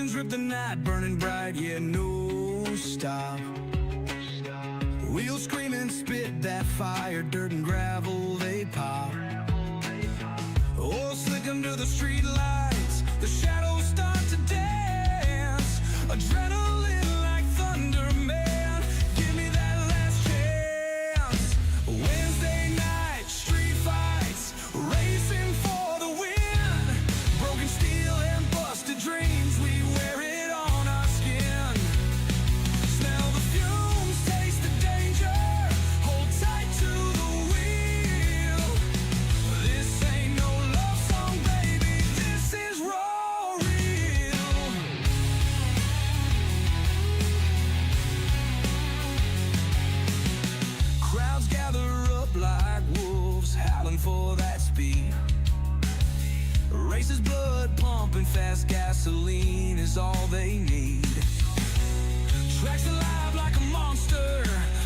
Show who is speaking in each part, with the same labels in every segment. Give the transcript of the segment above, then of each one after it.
Speaker 1: Engines rip the night, burning bright, yeah, no stop. Wheels screaming, spit that fire, dirt and gravel, they pop. Oil slick under the street lights, the shadows start to dance. Adrenaline like thunder, man, give me that last chance. Wednesday night, street fights, racing for the win. Broken steel and busted dreams, we wear it on our skin. Smell the fumes, taste the danger, hold tight to the wheel. This ain't no love song, baby, this is raw real. Crowds gather up like wolves, howling for that speed. Races blood pumping fast, gasoline is all they need. Tracks alive like a monster,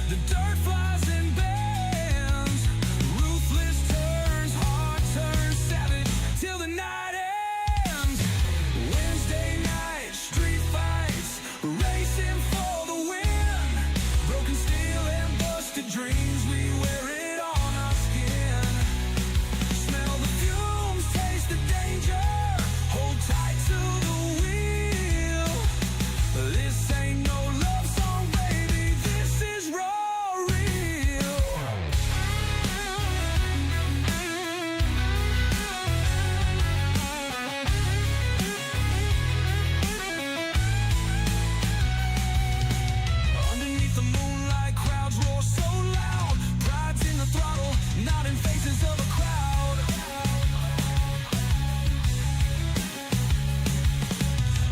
Speaker 1: the dirt flies and bends. Ruthless turns, hard turns, savage till the night ends. Wednesday night, street fights, racing for the win. Broken steel and busted dreams, we wear it on our skin. Smell the fumes, taste the danger, hold tight to the wheel. This ain't no love song, baby, this is raw real. Underneath the moonlight, crowds roar so loud. Pride's in the throttle, not in faces of a crowd.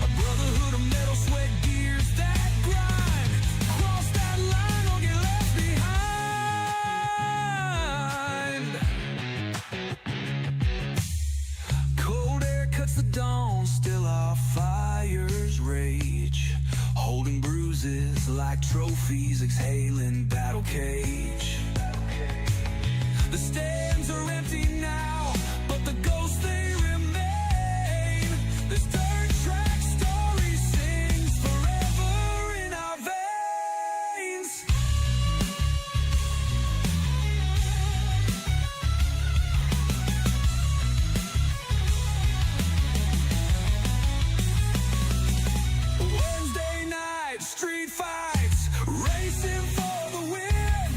Speaker 1: A brotherhood of metal, sweat, gears that grind. Cross that line or get left behind. Cold air cuts the dawn, still our fires rage. Holding bruises like trophies, exhaling battle cage. The stands are empty now, but the ghosts they remain. This dirt track story sings forever in our veins. Wednesday night, street fights, racing for the win.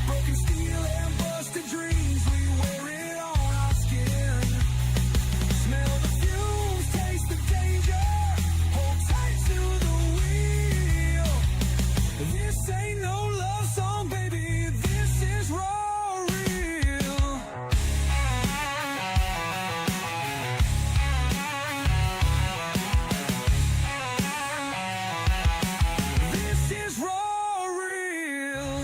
Speaker 1: Broken steel and busted dreams, we wear it on our skin. Smell the fumes, taste the danger, hold tight to the wheel. This ain't no love song, baby, this is raw real. This is raw real.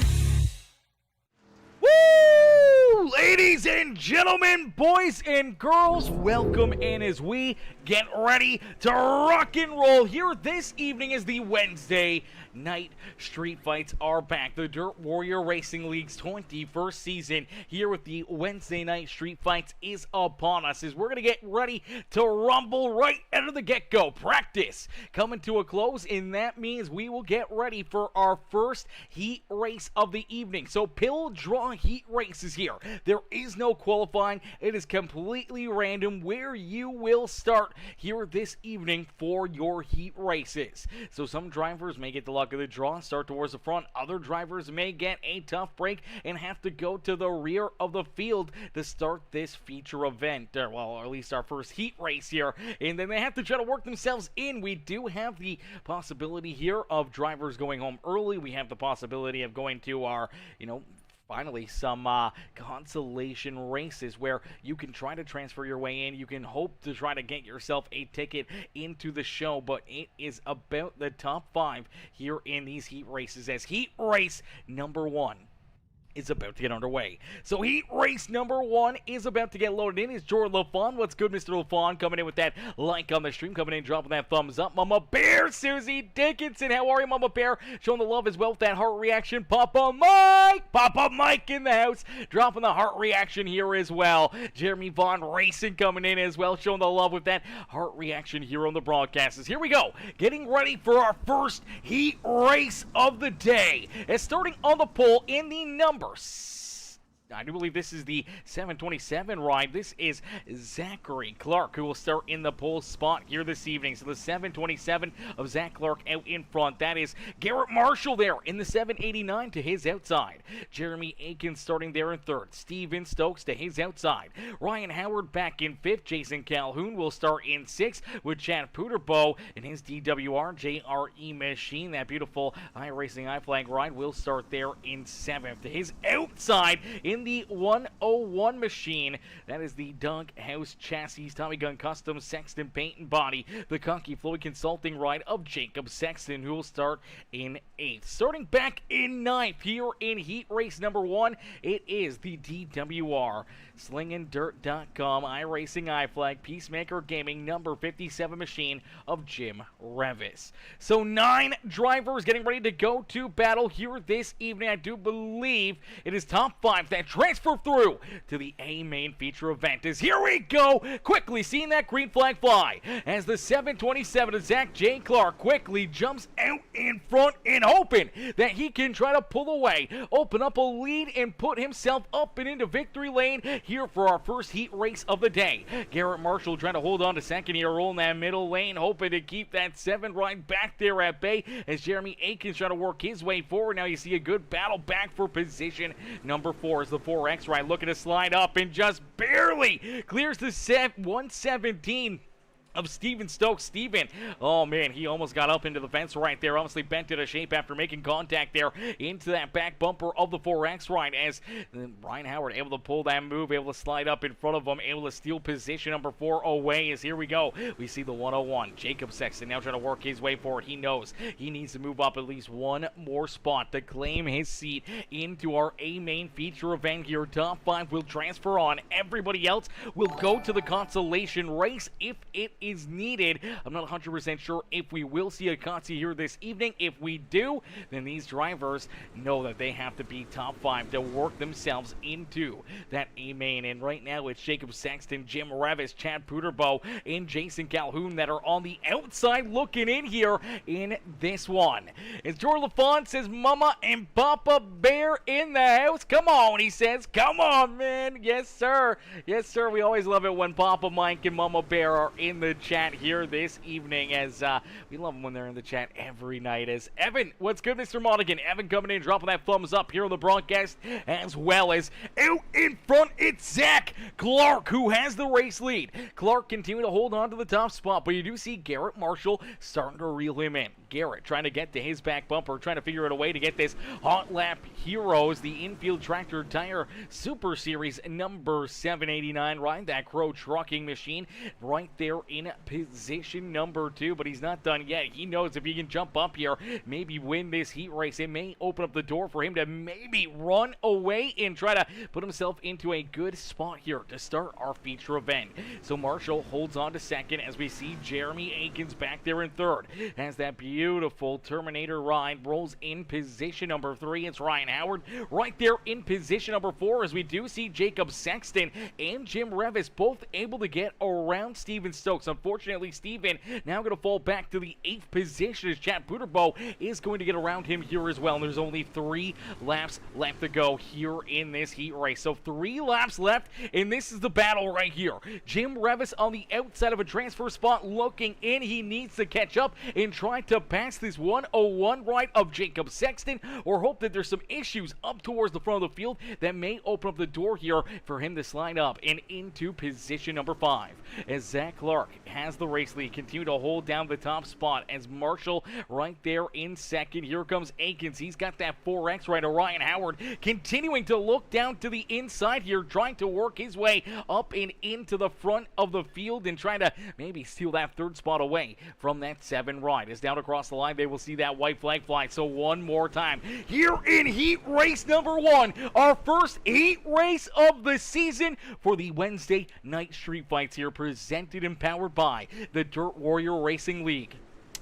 Speaker 2: Woo! Ladies and gentlemen, boys and girls, welcome in as we get ready to rock and roll here this evening as the Wednesday night street fights are back. The Dirt Warrior Racing League's 21st season here with the Wednesday night street fights is upon us as we're going to get ready to rumble right out of the get-go. Practice coming to a close, and that means we will get ready for our first heat race of the evening. So pill draw heat races here. There is no qualifying. It is completely random where you will start here this evening for your heat races. So some drivers may get the luck of the draw, start towards the front. Other drivers may get a tough break and have to go to the rear of the field to start this feature event, well, or at least our first heat race here, and then they have to try to work themselves in. We do have the possibility here of drivers going home early. We have the possibility of going to our, finally some consolation races where you can try to transfer your way in. You can hope to try to get yourself a ticket into the show, but it is about the top 5 here in these heat races as heat race number 1 is about to get underway. So heat race number 1 is about to get loaded in. It's Jordan LaFon. What's good, Mr. LaFon? Coming in with that like on the stream, coming in, dropping that thumbs up. Mama Bear, Susie Dickinson. How are you, Mama Bear? Showing the love as well with that heart reaction. Papa Mike in the house, dropping the heart reaction here as well. Jeremy Vaughn Racing coming in as well, showing the love with that heart reaction here on the broadcasters. Here we go, getting ready for our first heat race of the day. And starting on the pole in the numbers, I do believe this is the 727 ride. This is Zachary Clark, who will start in the pole spot here this evening. So the 727 of Zach Clark out in front. That is Garrett Marshall there in the 789 to his outside. Jeremy Aiken starting there in third. Steven Stokes to his outside. Ryan Howard back in fifth. Jason Calhoun will start in sixth with Chad Puterbow and his DWR JRE machine. That beautiful iRacing iFlag ride will start there in seventh. To his outside in the 101 machine, that is the Dog House Chassis Tommy Gun Custom Sexton Paint and Body, the Cocky Floyd Consulting ride of Jacob Sexton, who will start in 8th. Starting back in 9th here in heat race number 1, it is the DWR SlingingDirt.com iRacing iFlag PeaceMaker Gaming number 57 machine of Jim Revis. So 9 drivers getting ready to go to battle here this evening. I do believe it is top 5 that transfer through to the A main feature event. As here we go, quickly seeing that green flag fly as the 727 of Zach J. Clark quickly jumps out in front and hoping that he can try to pull away, open up a lead, and put himself up and into victory lane here for our first heat race of the day. Garrett Marshall trying to hold on to second here, rolling that middle lane, hoping to keep that 7 right back there at bay as Jeremy Aikens trying to work his way forward. Now you see a good battle back for position number 4 as the 4X right looking to slide up and just barely clears the 117 of Steven Stokes. Steven, oh man, he almost got up into the fence right there, obviously bent into shape after making contact there into that back bumper of the 4X right, as Ryan Howard able to pull that move, able to slide up in front of him, able to steal position number 4 away. As here we go, we see the 101 Jacob Sexton now trying to work his way forward. He knows he needs to move up at least one more spot to claim his seat into our A main feature event here. Top 5 will transfer on. Everybody else will go to the consolation race if it is needed. I'm not 100% sure if we will see a consi here this evening. If we do, then these drivers know that they have to be top 5 to work themselves into that A main. And right now it's Jacob Sexton, Jim Revis, Chad Puterbow, and Jason Calhoun that are on the outside looking in here in this one. As Jordan LaFon says, Mama and Papa Bear in the house. Come on, he says. Come on, man. Yes, sir. Yes, sir. We always love it when Papa Mike and Mama Bear are in the chat here this evening, as we love them when they're in the chat every night. As Evan, what's good, Mr. Monaghan? Evan coming in, dropping that thumbs up here on the broadcast, as well as out in front, it's Zach Clark who has the race lead. Clark continuing to hold on to the top spot, but you do see Garrett Marshall starting to reel him in. Garrett trying to get to his back bumper, trying to figure out a way to get this Hot Lap Heroes, the infield tractor tire Super Series number 789 ride, that Crow trucking machine right there in position number 2, but he's not done yet. He knows if he can jump up here, maybe win this heat race, it may open up the door for him to maybe run away and try to put himself into a good spot here to start our feature event. So Marshall holds on to second as we see Jeremy Aikens back there in third. As that beautiful Terminator ride rolls in position number 3, it's Ryan Howard right there in position number 4, as we do see Jacob Sexton and Jim Revis both able to get around Steven Stokes. Unfortunately, Steven now going to fall back to the 8th position as Chad Puterbow is going to get around him here as well. And there's only 3 laps left to go here in this heat race. So 3 laps left, and this is the battle right here. Jim Revis on the outside of a transfer spot looking in. He needs to catch up and try to pass this 101 right of Jacob Sexton, or hope that there's some issues up towards the front of the field that may open up the door here for him to slide up and into position number 5. As Zach Clark has the race lead. Continue to hold down the top spot as Marshall right there in second. Here comes Akins. He's got that 4X right. Ryan Howard continuing to look down to the inside here, trying to work his way up and into the front of the field and trying to maybe steal that third spot away from that 7 ride. As down across the line, they will see that white flag fly. So one more time here in heat race number 1, our first heat race of the season for the Wednesday night street fights here, presented and powered by the Dirt Warrior Racing League.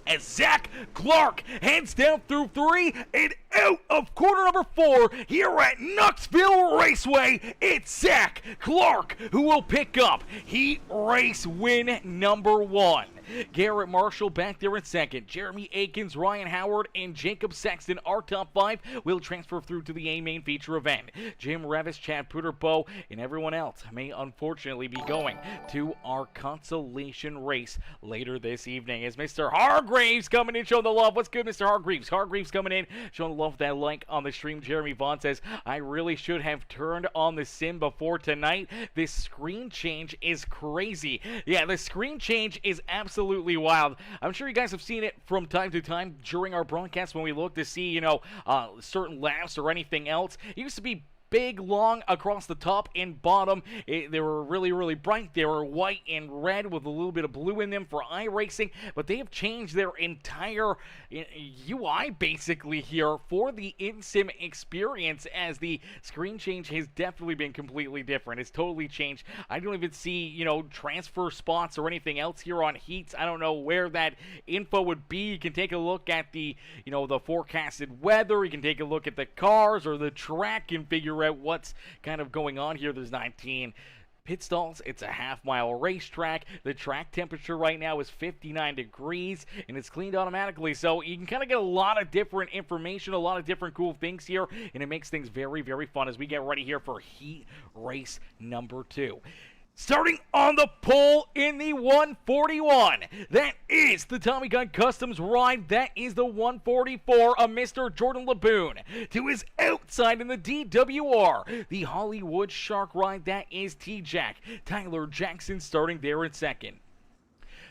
Speaker 2: As Zach Clark heads down through 3 and out of corner number 4 here at Knoxville Raceway, it's Zach Clark who will pick up heat race win number 1. Garrett Marshall back there in second. Jeremy Akins, Ryan Howard, and Jacob Sexton, our top 5, will transfer through to the A main feature event. Jim Revis, Chad Puderbo, and everyone else may unfortunately be going to our consolation race later this evening. As Mr. Hargreaves coming in showing the love. What's good, Mr. Hargreaves? Hargreaves coming in showing the love, that like on the stream. Jeremy Vaughn says, I really should have turned on the sim before tonight. This screen change is crazy. Yeah, the screen change is absolutely wild. I'm sure you guys have seen it from time to time during our broadcast when we look to see, certain laps or anything else. It used to be big, long across the top and bottom. They were really, really bright. They were white and red with a little bit of blue in them for iRacing, but they have changed their entire UI basically here for the in-sim experience, as the screen change has definitely been completely different. It's totally changed. I don't even see, transfer spots or anything else here on heats. I don't know where that info would be. You can take a look at the, the forecasted weather. You can take a look at the cars or the track and figure out what's kind of going on here. There's 19 pit stalls. It's a half-mile racetrack. The track temperature right now is 59 degrees, and it's cleaned automatically. So you can kind of get a lot of different information, a lot of different cool things here, and it makes things very, very fun as we get ready here for heat race number 2. Starting on the pole in the 141, that is the Tommy Gun Customs ride. That is the 144 of Mr. Jordan Laboon. To his outside in the DWR, the Hollywood Shark ride. That is T-Jack. Tyler Jackson starting there in second.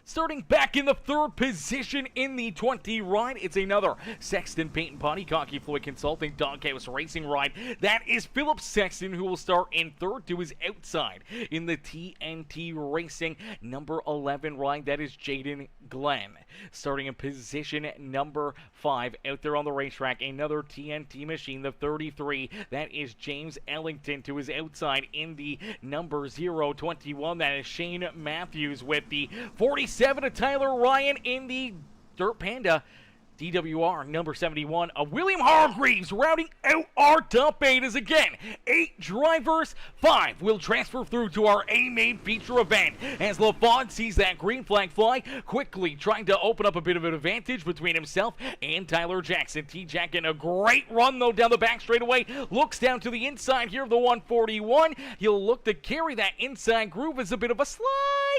Speaker 2: Starting back in the 3rd position in the 20 ride, it's another Sexton Paint and Body Cocky Floyd Consulting Doghouse Racing ride. That is Philip Sexton, who will start in 3rd to his outside in the TNT Racing number 11 ride. That is Jaden Glenn. Starting in position number 5 out there on the racetrack, another TNT machine, the 33. That is James Ellington to his outside in the number 021. That is Shane Matthews with the 47 of Tyler Ryan in the Dirt Panda DWR number 71 of William Hargreaves. Rounding out our top 8 is again 8 drivers. 5 will transfer through to our A main feature event as LaFond sees that green flag fly, quickly trying to open up a bit of an advantage between himself and Tyler Jackson. T-Jack in a great run though down the back straightaway, looks down to the inside here of the 141. He'll look to carry that inside groove as a bit of a slide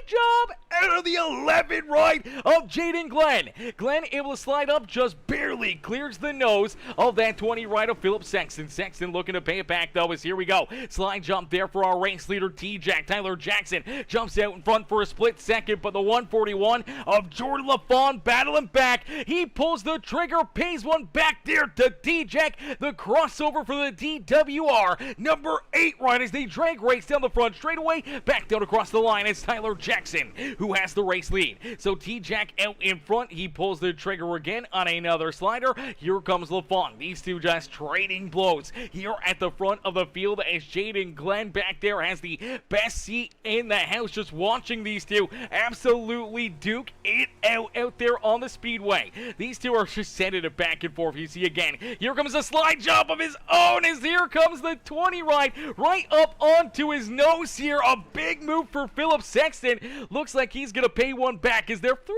Speaker 2: job out of the 11 ride of Jaden Glenn. Glenn able to slide up, just barely clears the nose of that 20 ride of Philip Sexton. Sexton looking to pay it back though, as here we go. Slide jump there for our race leader T-Jack. Tyler Jackson jumps out in front for a split second, but the 141 of Jordan LaFond battling back. He pulls the trigger, pays one back there to T-Jack. The crossover for the DWR number 8 ride as they drag race down the front straightaway. Back down across the line, it's Tyler Jackson who has the race lead. So T-Jack out in front. He pulls the trigger again on another slider. Here comes LaFond. These two just trading blows here at the front of the field as Jaden Glenn back there has the best seat in the house, just watching these two absolutely duke it out there on the speedway. These two are just sending it back and forth. You see again, here comes a slide jump of his own as here comes the 20 ride right up onto his nose here. A big move for Philip Sexton. Looks like he's gonna pay one back as they're 3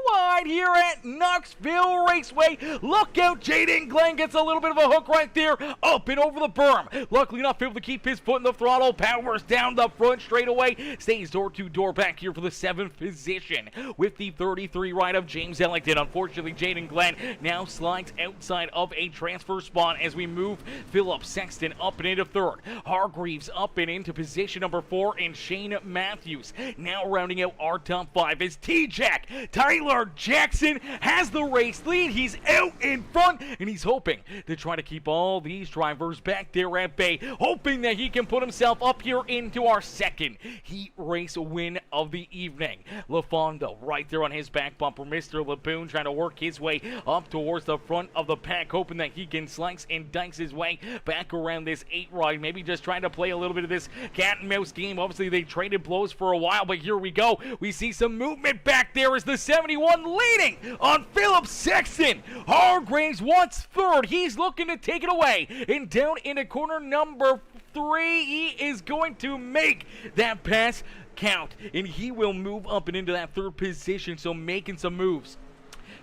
Speaker 2: wide here at Knoxville Knoxville Raceway. Look out, Jaden Glenn gets a little bit of a hook right there, up and over the berm. Luckily enough, able to keep his foot in the throttle, powers down the front straightaway, stays door to door back here for the 7th position with the 33 ride of James Ellington. Unfortunately, Jaden Glenn now slides outside of a transfer spot as we move Philip Sexton up and into 3rd. Hargreaves up and into position number 4, and Shane Matthews now rounding out our top 5 as T-Jack. Tyler Jackson has the race lead. He's out in front, and he's hoping to try to keep all these drivers back there at bay, hoping that he can put himself up here into our 2nd heat race win of the evening. LaFondo right there on his back bumper. Mr. Lapoon trying to work his way up towards the front of the pack, hoping that he can slice and dice his way back around this 8 ride, maybe just trying to play a little bit of this cat and mouse game. Obviously they traded blows for a while, but here we go. We see some movement back there as the 71 leading on Philip Sexton. Hargraves wants 3rd. He's looking to take it away, and down into corner number 3, he is going to make that pass count, and he will move up and into that 3rd position, so making some moves.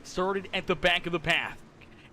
Speaker 2: Started at the back of the path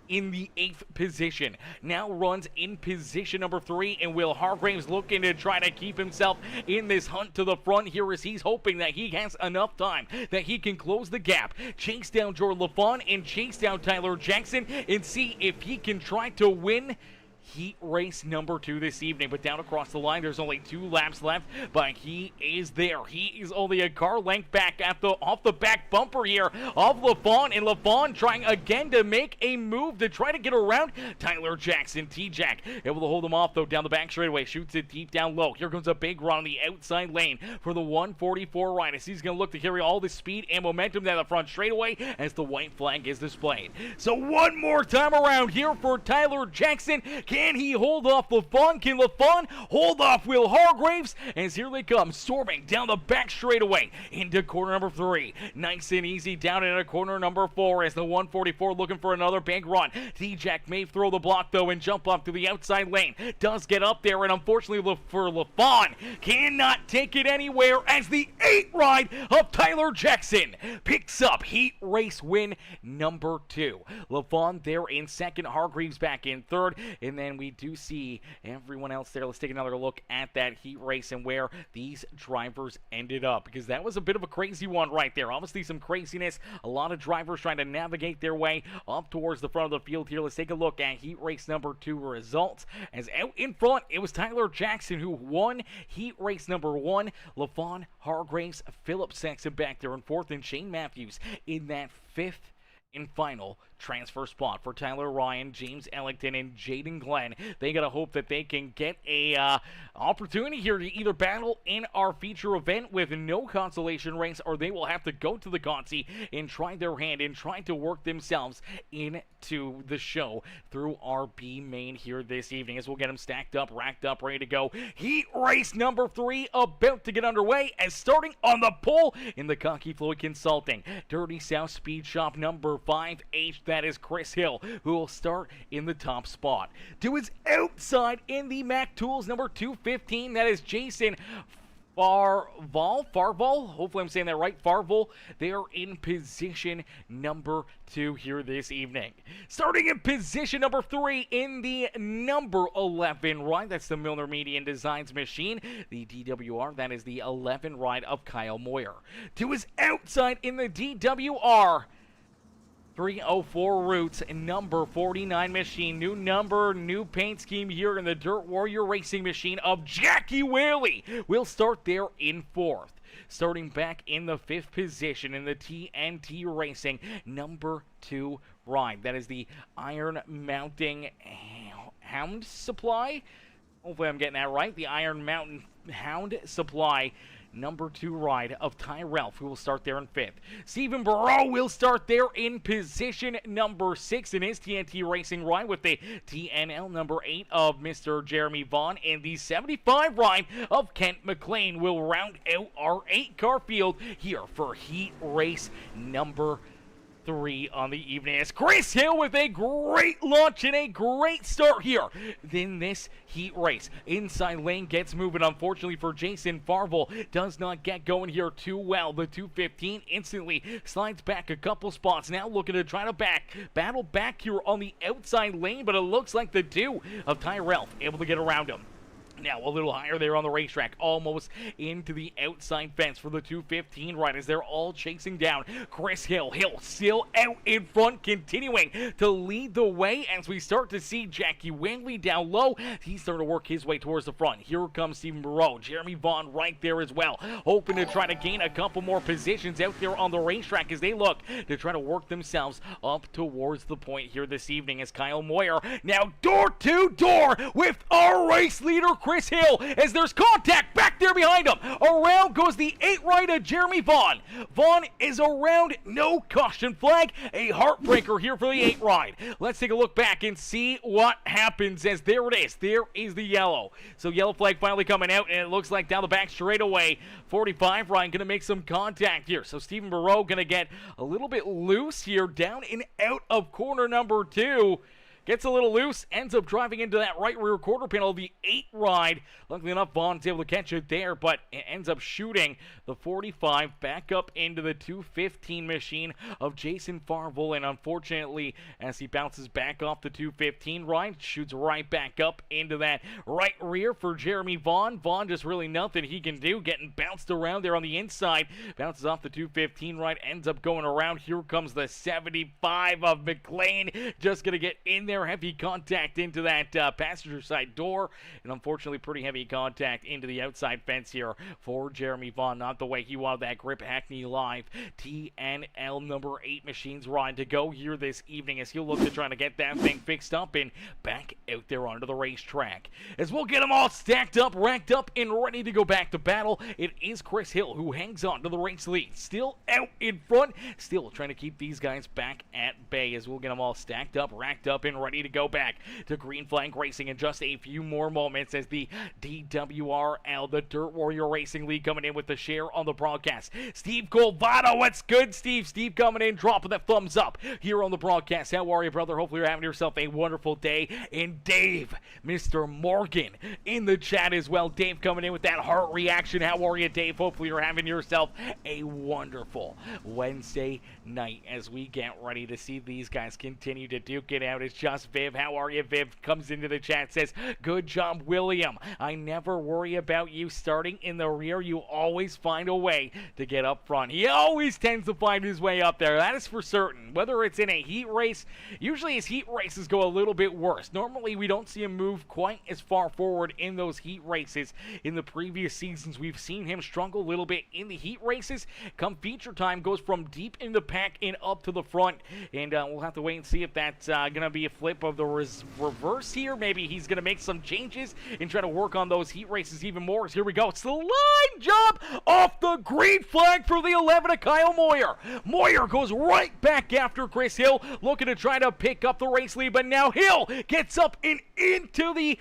Speaker 2: in the 8th position, now runs in position number 3, and Will Hargraves looking to try to keep himself in this hunt to the front here as he's hoping that he has enough time that he can close the gap, chase down Jordan LaFon and chase down Tyler Jackson, and see if he can try to win heat race number 2 this evening. But down across the line, there's only 2 laps left, but he is there. He is only a car length back at off the back bumper here of LaFon, and LaFon trying again to make a move to try to get around Tyler Jackson. T-Jack able to hold him off though down the back straightaway, shoots it deep down low. Here comes a big run on the outside lane for the 144 ride as he's going to look to carry all the speed and momentum down the front straightaway as the white flag is displayed. So one more time around here for Tyler Jackson. Can he hold off LaFon? Can LaFon hold off Will Hargraves? As here they come, storming down the back straightaway into corner number 3. Nice and easy down into corner number 4 as the 144 looking for another big run. T-Jack may throw the block though and jump off to the outside lane. Does get up there, and unfortunately for LaFon, cannot take it anywhere as the 8 ride of Tyler Jackson picks up heat race win number 2. LaFon there in 2nd, Hargreaves back in 3rd, and then we do see everyone else there. Let's take another look at that heat race and where these drivers ended up, because that was a bit of a crazy one right there. Obviously some craziness, a lot of drivers trying to navigate their way up towards the front of the field here. Let's take a look at heat race number 2 results, as out in front it was Tyler Jackson who won heat race number 1. LaFon, Hargraves, Philip Sexton back there in 4th, and Shane Matthews in that 5th and final transfer spot for Tyler Ryan, James Ellington, and Jaden Glenn. They gotta hope that they can get a opportunity here to either battle in our feature event with no consolation race, or they will have to go to the Consi and try their hand in trying to work themselves into the show through our B main here this evening, as we'll get them stacked up, racked up, ready to go. Heat race number 3 about to get underway, as starting on the pole in the Cocky Floyd Consulting Dirty South Speed Shop number 5H. That is Chris Hill, who will start in the top spot. To his outside in the Mac Tools number 215, that is Jason Farval, hopefully I'm saying that right, Farval. They are in position number 2 here this evening. Starting in position number 3 in the number 11 ride, that's the Milner Media and Designs machine, the DWR, that is the 11 ride of Kyle Moyer. To his outside in the DWR 304 Roots, number 49 machine. New number, new paint scheme here in the Dirt Warrior Racing machine of Jackie Whaley. We'll start there in 4th. Starting back in the 5th position in the TNT Racing, number 2 ride. That is the Iron Mounting Hound Supply. Hopefully I'm getting that right. The Iron Mountain Hound Supply number 2 ride of Ty Ralph, who will start there in 5th. Stephen Barreau will start there in position number 6 in his TNT Racing ride with the TNL number 8 of Mr. Jeremy Vaughn, and the 75 ride of Kent McLean will round out our 8-car field here for heat race number 3 on the evening as Chris Hill with a great launch and a great start here in this heat race. Inside lane gets moving, unfortunately for Jason Farvel, does not get going here too well. The 215 instantly slides back a couple spots, now looking to try to battle back here on the outside lane, but it looks like the 2 of Tyrell able to get around him. Now a little higher there on the racetrack, almost into the outside fence for the 215 right as they're all chasing down Chris Hill. Hill still out in front, continuing to lead the way as we start to see Jackie Wangley down low. He's starting to work his way towards the front. Here comes Stephen Moreau, Jeremy Vaughn right there as well, hoping to try to gain a couple more positions out there on the racetrack as they look to try to work themselves up towards the point here this evening as Kyle Moyer now door to door with our race leader Chris Hill as there's contact back there behind him. Around goes the 8 right of Jeremy Vaughn. Vaughn is around, no caution flag, a heartbreaker here for the 8 ride. Let's take a look back and see what happens as there it is. There is the yellow. So yellow flag finally coming out and it looks like down the back straightaway 45 Ryan going to make some contact here. So Stephen Moreau going to get a little bit loose here down and out of corner number 2. Gets a little loose, ends up driving into that right rear quarter panel of the 8 ride. Luckily enough, Vaughn's able to catch it there, but it ends up shooting the 45 back up into the 215 machine of Jason Farvel. And unfortunately, as he bounces back off the 215 ride, shoots right back up into that right rear for Jeremy Vaughn. Vaughn just really nothing he can do, getting bounced around there on the inside. Bounces off the 215 ride, ends up going around. Here comes the 75 of McLean, just going to get in there. Heavy contact into that passenger side door, and unfortunately pretty heavy contact into the outside fence here for Jeremy Vaughn. Not the way he wanted that Grip Hackney Live TNL number 8 machines ride to go here this evening as he'll look to try to get that thing fixed up and back out there onto the racetrack. As we'll get them all stacked up, racked up, and ready to go back to battle, it is Chris Hill who hangs on to the race lead. Still out in front, still trying to keep these guys back at bay as we'll get them all stacked up, racked up, and ready to go back to Green Flag Racing in just a few more moments as the DWRL, the Dirt Warrior Racing League, coming in with the share on the broadcast. Steve Colvado, what's good, Steve? Steve coming in, dropping that thumbs up here on the broadcast. How are you, brother? Hopefully you're having yourself a wonderful day. And Dave, Mr. Morgan, in the chat as well. Dave coming in with that heart reaction. How are you, Dave? Hopefully you're having yourself a wonderful Wednesday night as we get ready to see these guys continue to duke it out. It's just Viv. How are you? Viv comes into the chat, says, good job, William. I never worry about you starting in the rear. You always find a way to get up front. He always tends to find his way up there. That is for certain. Whether it's in a heat race, usually his heat races go a little bit worse. Normally, we don't see him move quite as far forward in those heat races. In the previous seasons, we've seen him struggle a little bit in the heat races. Come feature time, goes from deep in the pack and up to the front. And we'll have to wait and see if that's going to be a flip of the reverse here. Maybe he's going to make some changes and try to work on those heat races even more. Here we go. It's the line job off the green flag for the 11 of Kyle Moyer. Moyer goes right back after Chris Hill, looking to try to pick up the race lead, but now Hill gets up and into the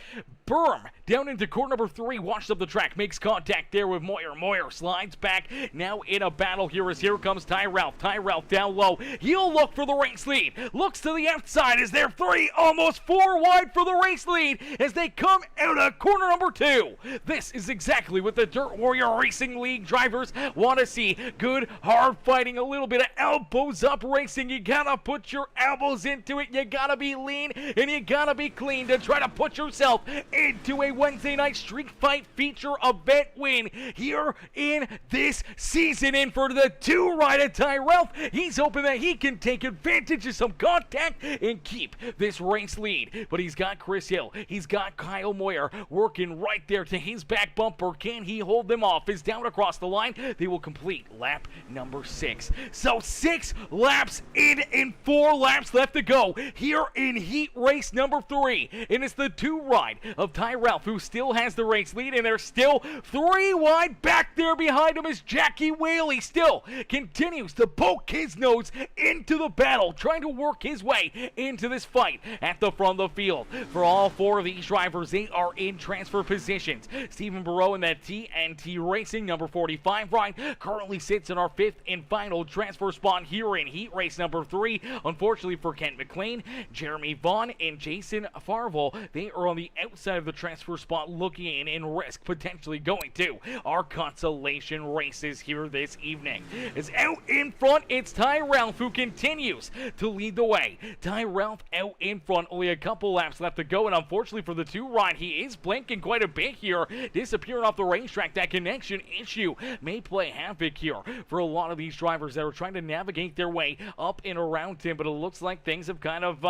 Speaker 2: berm down into corner number 3, washes up the track, makes contact there with Moyer. Moyer slides back, now in a battle here as here comes Tyrell. Tyrell down low, he'll look for the race lead, looks to the outside as they're 3, almost 4 wide for the race lead as they come out of corner number 2. This is exactly what the Dirt Warrior Racing League drivers want to see. Good, hard fighting, a little bit of elbows up racing. You gotta put your elbows into it, you gotta be lean, and you gotta be clean to try to put yourself into a Wednesday night street fight feature event win here in this season. And for the 2 ride of Tyrell, he's hoping that he can take advantage of some contact and keep this race lead. But he's got Chris Hill, he's got Kyle Moyer working right there to his back bumper. Can he hold them off? Is down across the line. They will complete lap number 6. So 6 laps in and 4 laps left to go here in heat race number 3. And it's the 2 ride of of Ty Ralph, who still has the race lead, and they're still 3 wide. Back there behind him is Jackie Whaley, still continues to poke his nose into the battle, trying to work his way into this fight at the front of the field. For all 4 of these drivers, they are in transfer positions. Stephen Burrow in that TNT Racing number 45 ride currently sits in our 5th and final transfer spot here in heat race number 3. Unfortunately for Kent McLean, Jeremy Vaughn, and Jason Farvel, they are on the outside of the transfer spot, looking in and risk potentially going to our consolation races here this evening. As out in front, it's Ty Ralph who continues to lead the way. Ty Ralph out in front, only a couple laps left to go, and unfortunately for the 2 ride, he is blinking quite a bit here, disappearing off the racetrack. That connection issue may play havoc here for a lot of these drivers that are trying to navigate their way up and around him, but it looks like things have kind of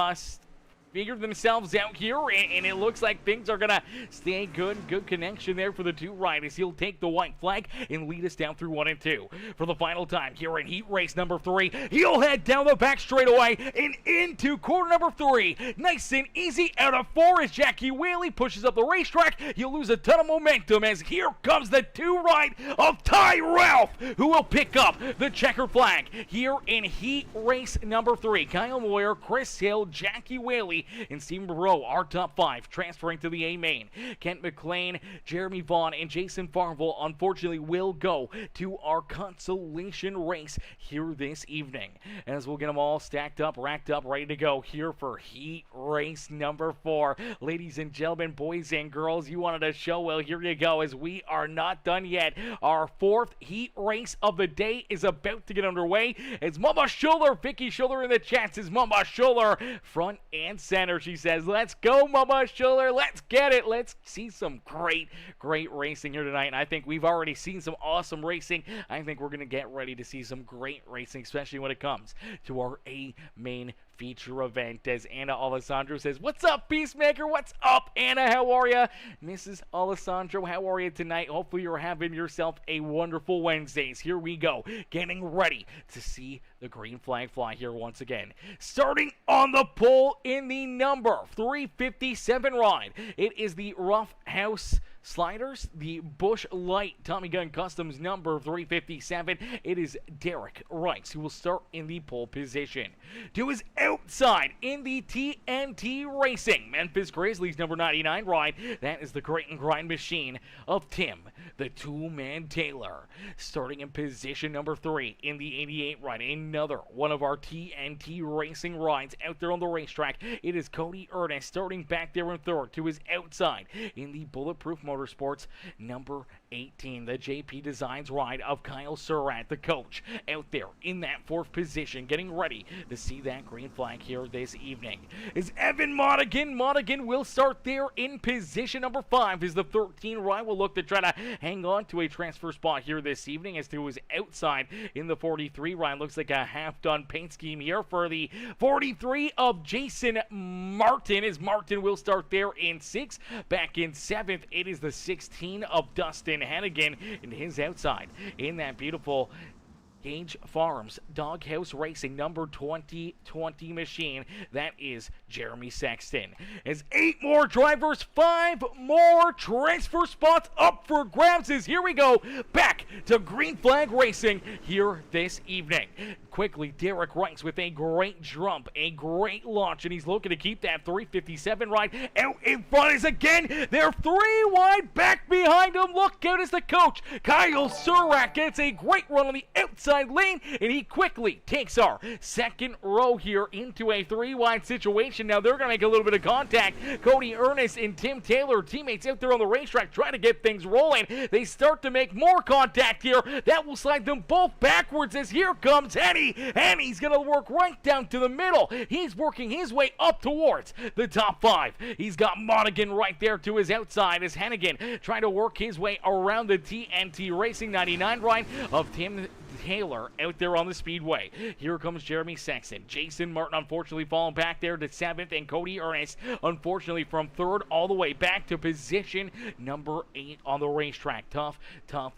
Speaker 2: figured themselves out here, and it looks like things are gonna stay good. Good connection there for the 2 riders. He'll take the white flag and lead us down through 1 and 2 for the final time here in heat race number 3. He'll head down the back straightaway and into corner number 3. Nice and easy out of 4 as Jackie Whaley pushes up the racetrack. He'll lose a ton of momentum as here comes the 2 ride of Ty Ralph, who will pick up the checker flag here in heat race number 3. Kyle Moyer, Chris Hill, Jackie Whaley, and Stephen Burrow, our top 5, transferring to the A main. Kent McLean, Jeremy Vaughn, and Jason Farvel, unfortunately, will go to our consolation race here this evening. As we'll get them all stacked up, racked up, ready to go here for heat race number 4. Ladies and gentlemen, boys and girls, you wanted a show? Well, here you go, as we are not done yet. Our 4th heat race of the day is about to get underway. It's Mama Schuller, Vicky Schuller in the chat says Mama Schuller, front and center. She says, let's go, Mama Schuller. Let's get it. Let's see some great racing here tonight. And I think we've already seen some awesome racing. I think we're going to get ready to see some great racing, especially when it comes to our A main feature event. As Anna Alessandro says, what's up, Peacemaker? What's up, Anna? How are you? Mrs. Alessandro, how are you tonight? Hopefully you're having yourself a wonderful Wednesdays. Here we go, getting ready to see the green flag fly here once again. Starting on the pole in the number 357 ride, it is the Rough House Sliders, the Bush Light Tommy Gun Customs number 357. It is Derek Rice who will start in the pole position. To his outside in the TNT Racing Memphis Grizzlies number 99 ride, that is the Great and Grind machine of Tim, the Two-Man Taylor. Starting in position number 3 in the 88 ride, another one of our TNT Racing rides out there on the racetrack. It is Cody Ernest starting back there in 3rd. To his outside in the Bulletproof Motorsports number 18, the JP Designs ride of Kyle Surratt, the coach, out there in that 4th position, getting ready to see that green flag here this evening. Is Evan Modigan. Modigan will start there in position number 5 as the 13 ride will look to try to hang on to a transfer spot here this evening. As to his outside in the 43 ride, looks like a half-done paint scheme here for the 43 of Jason Martin, as Martin will start there in 6th. Back in 7th, it is the 16 of Dustin Hannigan in his outside in that beautiful Gage Farms Doghouse Racing number 2020 machine. That is Jeremy Sexton. As 8 more drivers, 5 more transfer spots up for grabs. As here we go back to green flag racing here this evening. Quickly, Derek Rice with a great jump, a great launch, and he's looking to keep that 357 ride out in front. Is again, they're 3 wide back behind him. Look out as the coach, Kyle Surratt, gets a great run on the outside lane, and he quickly takes our 2nd row here into a 3 wide situation. Now they're going to make a little bit of contact. Cody Ernest and Tim Taylor, teammates out there on the racetrack, trying to get things rolling. They start to make more contact here. That will slide them both backwards as here comes Henny. And he's going to work right down to the middle. He's working his way up towards the top 5. He's got Modigan right there to his outside as Hannigan trying to work his way around the TNT Racing 99 ride of Tim Taylor out there on the speedway. Here comes Jeremy Sexton. Jason Martin unfortunately falling back there to 7th, and Cody Ernest unfortunately from 3rd all the way back to position number 8 on the racetrack. Tough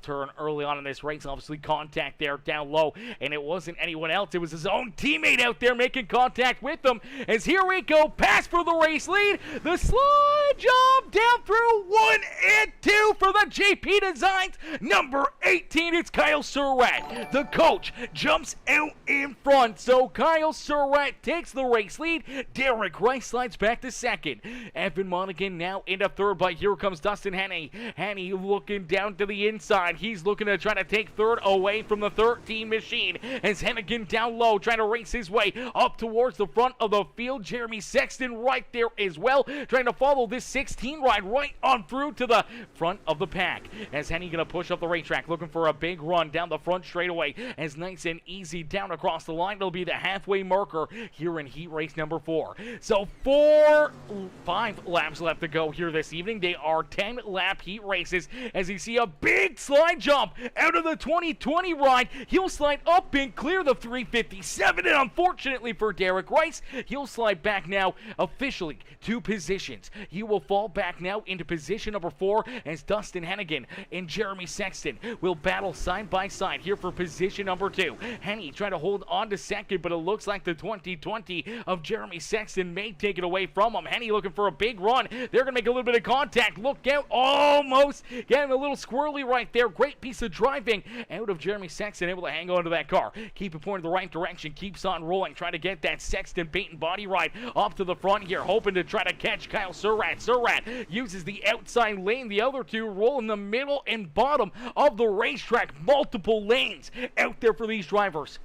Speaker 2: turn early on in this race. Obviously contact there down low, and it wasn't anyone else. It was his own teammate out there making contact with him. As here we go, pass for the race lead. The slide jump down through 1 and 2 for the JP Designs. Number 18, it's Kyle Surratt. The coach jumps out in front, so Kyle Surratt takes the race lead. Derek Rice slides back to 2nd. Evan Monaghan now into 3rd, but here comes Dustin Hannay. Hannay looking down to the inside. He's looking to try to take 3rd away from the 13 machine. As Hennigan down low trying to race his way up towards the front of the field. Jeremy Sexton right there as well, trying to follow this 16 ride right on through to the front of the pack. As Henney gonna push up the racetrack, looking for a big run down the front straightaway. As nice and easy down across the line. It'll be the halfway marker here in heat race number 4. So 5 laps left to go here this evening. They are 10-lap heat races. As you see a big slide jump out of the 2020 ride, he'll slide up and clear the 357, and unfortunately for Derek Rice, he'll slide back now officially 2 positions. He will fall back now into position number 4 as Dustin Hennigan and Jeremy Sexton will battle side by side here for position number 2. Henney trying to hold on to 2nd, but it looks like the 2020 of Jeremy Sexton may take it away from him. Henney looking for a big run. They're going to make a little bit of contact. Look out. Almost getting a little squirrely right there. Great piece of driving out of Jeremy Sexton, able to hang on to that car. Keep it pointed the right direction. Keeps on rolling. Trying to get that Sexton paint and body ride up to the front here. Hoping to try to catch Kyle Surratt. Surratt uses the outside lane. The other 2 roll in the middle and bottom of the racetrack. Multiple lanes out there for these drivers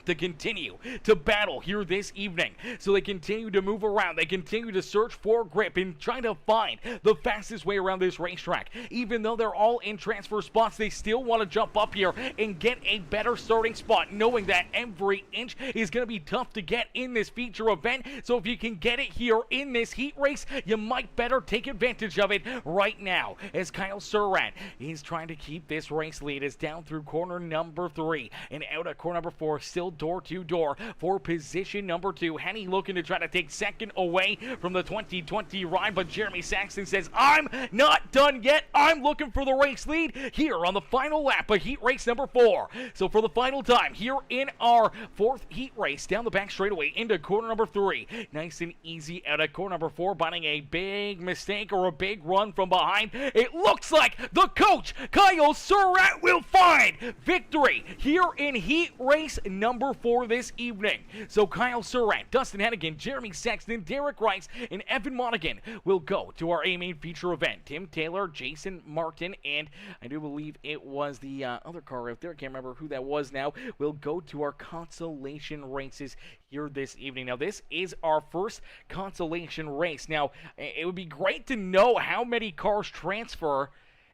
Speaker 2: to continue to battle here this evening. So they continue to move around. They continue to search for grip and trying to find the fastest way around this racetrack. Even though they're all in transfer spots, they still want to jump up here and get a better starting spot, knowing that every inch is going to be tough to get in this feature event. So if you can get it here in this heat race, you might better take advantage of it right now. As Kyle Surratt is trying to keep this race lead, is down through corner number 3 and out at corner number 4, still door to door for position number 2. Henney looking to try to take 2nd away from the 2020 ride, but Jeremy Saxton says, I'm not done yet. I'm looking for the race lead here on the final lap of heat race number 4. So for the final time here in our 4th heat race, down the back straightaway into corner number 3. Nice and easy out of corner number 4, finding a big mistake or a big run from behind. It looks like the coach, Kyle Surratt, will find victory here in heat race number 4 this evening. So Kyle Surratt, Dustin Hennigan, Jeremy Sexton, Derek Rice, and Evan Monaghan will go to our A-Main feature event. Tim Taylor, Jason Martin, and I do believe it was the other car out there, I can't remember who that was now, will go to our consolation races here this evening. Now, this is our first consolation race. Now, it would be great to know how many cars transfer.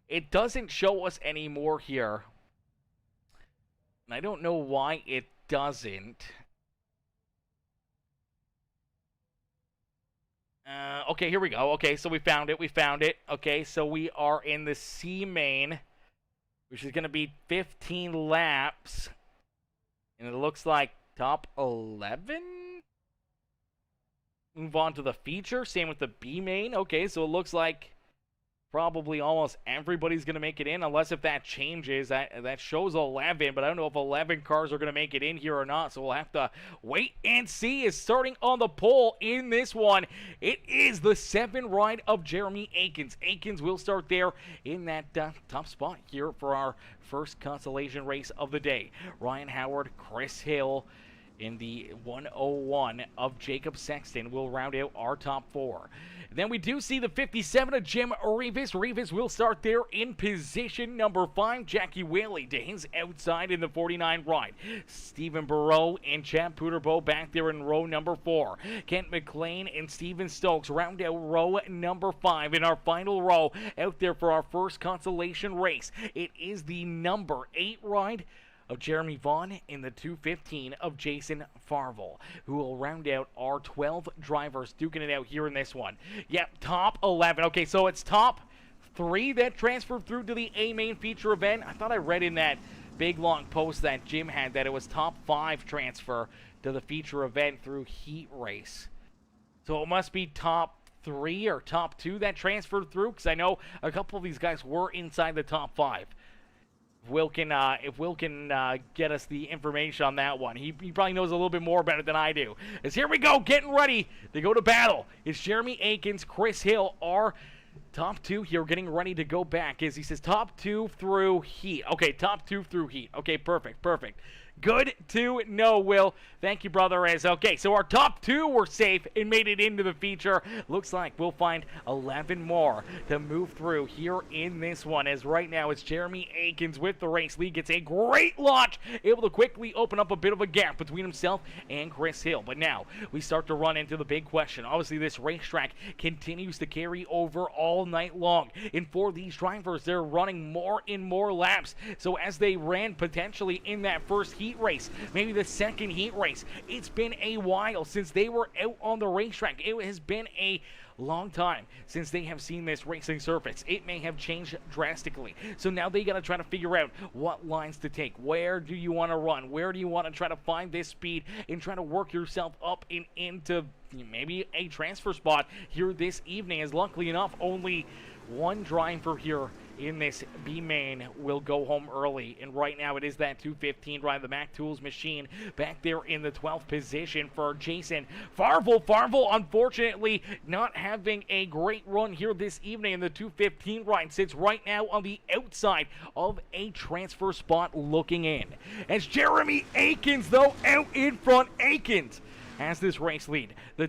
Speaker 2: It doesn't show us anymore here. And I don't know why it doesn't. Okay, here we go. Okay, so we found it. Okay, so we are in the C main, which is going to be 15 laps. And it looks like top 11? Move on to the feature. Same with the B main. Okay, so it looks like probably almost everybody's going to make it in, unless if that changes. That shows 11, but I don't know if 11 cars are going to make it in here or not, so we'll have to wait and see. Is starting on the pole in this one, it is the 7 ride of Jeremy Akins. Akins will start there in that top spot here for our first consolation race of the day. Ryan Howard, Chris Hill, in the 101 of Jacob Sexton will round out our top 4. Then we do see the 57 of Jim Rivas. Rivas will start there in position number 5. Jackie Whaley to his outside in the 49 ride. Stephen Burrow and Chad Puterbo back there in row number 4. Kent McLean and Steven Stokes round out row number 5 in our final row out there for our first consolation race. It is the number 8 ride of Jeremy Vaughn in the 215 of Jason Farvel, who will round out our 12 drivers duking it out here in this one. Yep, top 11. Okay, so it's top 3 that transferred through to the A-Main feature event. I thought I read in that big long post that Jim had that it was top 5 transfer to the feature event through heat race. So it must be top 3 or top 2 that transferred through, because I know a couple of these guys were inside the top 5. If Will can get us the information on that one. He probably knows a little bit more about it than I do. As here we go, getting ready to go to battle. It's Jeremy Akins, Chris Hill, our top 2 here, getting ready to go back. As he says, top 2 through heat. Okay, top 2 through heat. Okay, perfect. Good to know, Will. Thank you, brother. Okay, so our top 2 were safe and made it into the feature. Looks like we'll find 11 more to move through here in this one, as right now it's Jeremy Akins with the race lead. Gets a great launch, able to quickly open up a bit of a gap between himself and Chris Hill. But now we start to run into the big question. Obviously, this racetrack continues to carry over all night long. And for these drivers, they're running more and more laps. So as they ran potentially in that first heat race, maybe the second heat race, it's been a while since they were out on the racetrack. It has been a long time since they have seen this racing surface. It may have changed drastically. So now they got to try to figure out what lines to take. Where do you want to run? Where do you want to try to find this speed and try to work yourself up and into maybe a transfer spot here this evening? As luckily enough, only one driver here in this B main will go home early, and right now it is that 215 ride, the Mac Tools machine back there in the 12th position for Jason Farvel. Farvel, unfortunately, not having a great run here this evening in the 215 ride, sits right now on the outside of a transfer spot looking in. As Jeremy Akins, though, out in front. Akins has this race lead. The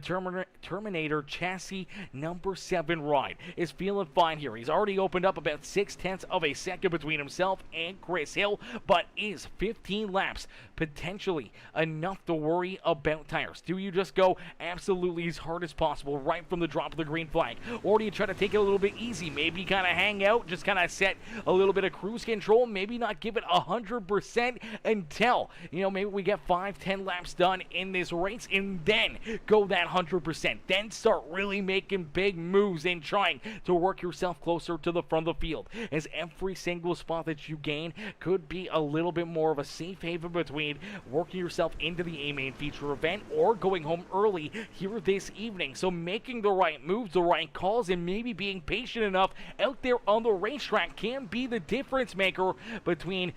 Speaker 2: Terminator chassis number 7 ride is feeling fine here. He's already opened up about 0.6 of a second between himself and Chris Hill, but is 15 laps potentially enough to worry about tires? Do you just go absolutely as hard as possible right from the drop of the green flag? Or do you try to take it a little bit easy? Maybe kind of hang out, just kind of set a little bit of cruise control, maybe not give it 100% until, maybe we get 5-10 laps done in this race, and then go that 100%. Then start really making big moves and trying to work yourself closer to the front of the field, as every single spot that you gain could be a little bit more of a safe haven between working yourself into the A-Main feature event or going home early here this evening. So making the right moves, the right calls, and maybe being patient enough out there on the racetrack can be the difference maker between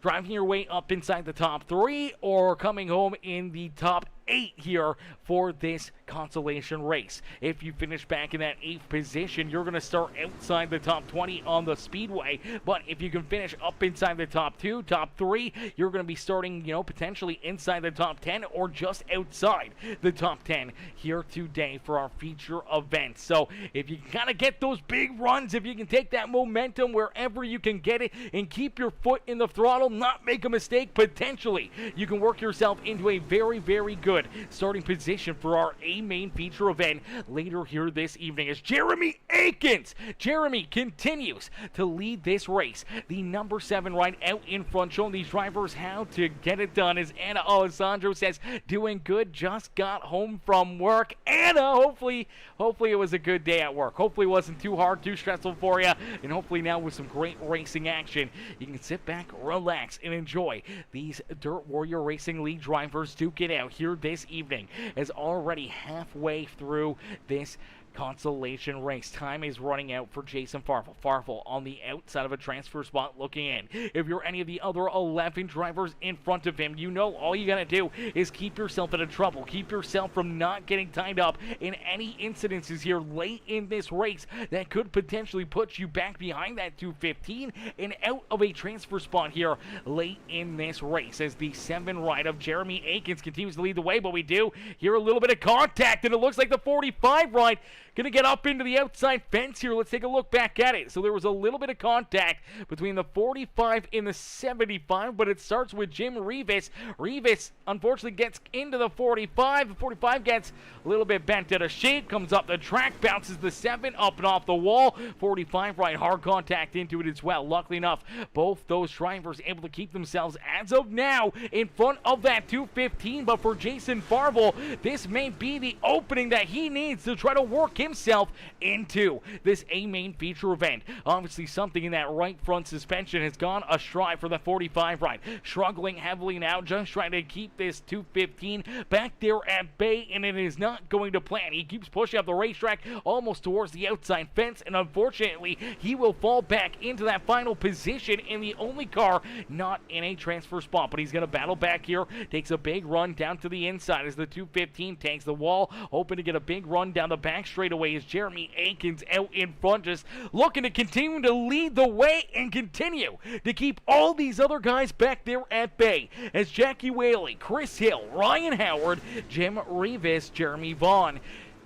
Speaker 2: driving your way up inside the top 3 or coming home in the top 8 here for this Consolation race. If you finish back in that 8th position, you're going to start outside the top 20 on the speedway. But if you can finish up inside the top 2, top 3, you're going to be starting, potentially inside the top 10 or just outside the top 10 here today for our feature event. So if you can kind of get those big runs, if you can take that momentum wherever you can get it and keep your foot in the throttle, not make a mistake, potentially you can work yourself into a very, very good starting position for our A-Main feature event later here this evening, as Jeremy Akins. Jeremy continues to lead this race. The number 7 ride out in front, showing these drivers how to get it done, as Anna Alessandro says, doing good, just got home from work. Anna, hopefully it was a good day at work. Hopefully it wasn't too hard, too stressful for you, and hopefully now with some great racing action, you can sit back, relax, and enjoy these Dirt Warrior Racing League drivers duke it out here this evening, as already halfway through this Consolation race. Time is running out for Jason Farvel. Farvel on the outside of a transfer spot looking in. If you're any of the other 11 drivers in front of him, all you gotta do is keep yourself out of trouble. Keep yourself from not getting tied up in any incidences here late in this race that could potentially put you back behind that 215 and out of a transfer spot here late in this race, as the 7 ride of Jeremy Akins continues to lead the way. But we do hear a little bit of contact, and it looks like the 45 ride going to get up into the outside fence here. Let's take a look back at it. So there was a little bit of contact between the 45 and the 75, but it starts with Jim Rivas. Rivas, unfortunately, gets into the 45. The 45 gets a little bit bent out of shape, comes up the track, bounces the 7 up and off the wall. 45 right, hard contact into it as well. Luckily enough, both those drivers able to keep themselves, as of now, in front of that 215. But for Jason Farvel, this may be the opening that he needs to try to work himself into this A-main feature event. Obviously, something in that right front suspension has gone astray for the 45 ride. Struggling heavily now, just trying to keep this 215 back there at bay, and it is not going to plan. He keeps pushing up the racetrack almost towards the outside fence, and unfortunately, he will fall back into that final position in the only car not in a transfer spot. But he's going to battle back here, takes a big run down to the inside as the 215 takes the wall, hoping to get a big run down the back straightaway as Jeremy Aikens out in front, just looking to continue to lead the way and continue to keep all these other guys back there at bay as Jackie Whaley, Chris Hill, Ryan Howard, Jim Revis, Jeremy Vaughn,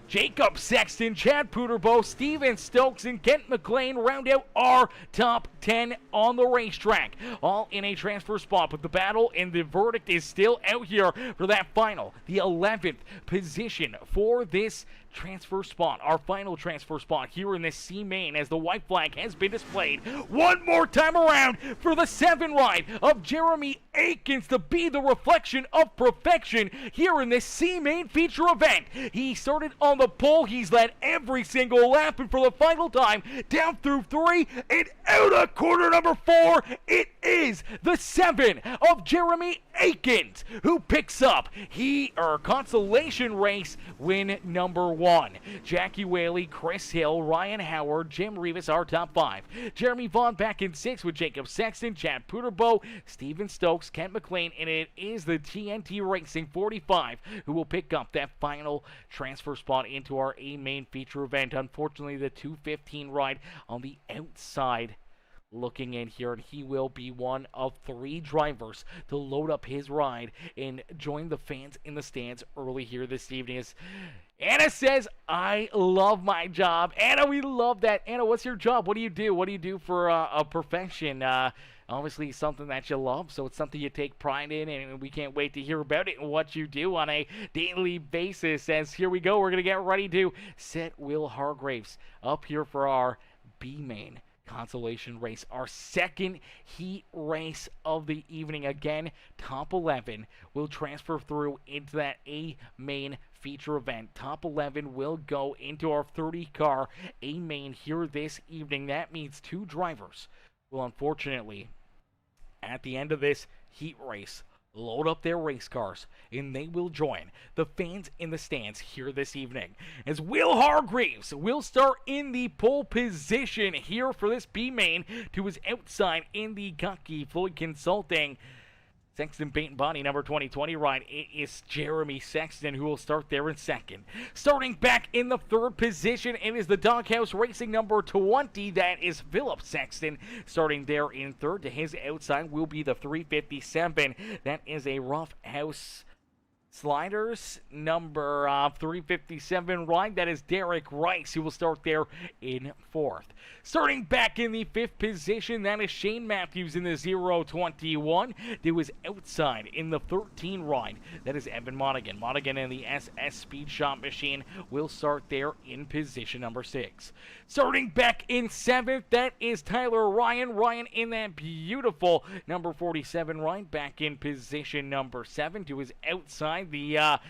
Speaker 2: Jacob Sexton, Chad Puterbo, Steven Stokes, and Kent McLean round out our top 10 on the racetrack, all in a transfer spot. But the battle and the verdict is still out here for that final, the 11th position for this transfer spot, our final transfer spot here in this C main, as the white flag has been displayed one more time around for the 7 ride of Jeremy Aikens to be the reflection of perfection here in this C main feature event. He started on the pole, he's led every single lap, and for the final time, down through 3 and out of corner number 4, it is the 7 of Jeremy Aikens who picks up consolation race win number 1. Jackie Whaley, Chris Hill, Ryan Howard, Jim Revis, our top 5. Jeremy Vaughn back in 6 with Jacob Sexton, Chad Puterbo, Steven Stokes, Kent McLean, and it is the TNT Racing 45 who will pick up that final transfer spot into our A-main feature event. Unfortunately, the 215 ride on the outside looking in here, and he will be one of 3 drivers to load up his ride and join the fans in the stands early here this evening. As Anna says, I love my job. Anna, we love that. Anna, what's your job? What do you do? What do you do for a profession? Obviously something that you love, so it's something you take pride in, and we can't wait to hear about it and what you do on a daily basis. As here we go, we're going to get ready to set Will Hargraves up here for our B-main consolation race, our second heat race of the evening. Again, top 11 will transfer through into that A-main feature event. Top 11 will go into our 30-car A-main here this evening. That means 2 drivers will unfortunately, at the end of this heat race, load up their race cars, and they will join the fans in the stands here this evening. As Will Hargraves will start in the pole position here for this B-main to his outside in the Gucky Floyd Consulting Sexton Paint and Body number 2020 ride. It is Jeremy Sexton who will start there in second. Starting back in the 3rd position, it is the Doghouse Racing number 20. That is Philip Sexton. Starting there in 3rd. To his outside will be the 357. That is a Rough House Sliders number 357 ride. That is Derek Rice who will start there in 4th. Starting back in the 5th position, that is Shane Matthews in the 021. There was outside in the 13 ride. That is Evan Monaghan. Monaghan and the SS Speed Shop Machine will start there in position number 6. Starting back in 7th, that is Tyler Ryan. Ryan in that beautiful number 47 ride, back in position number 7 to his outside. The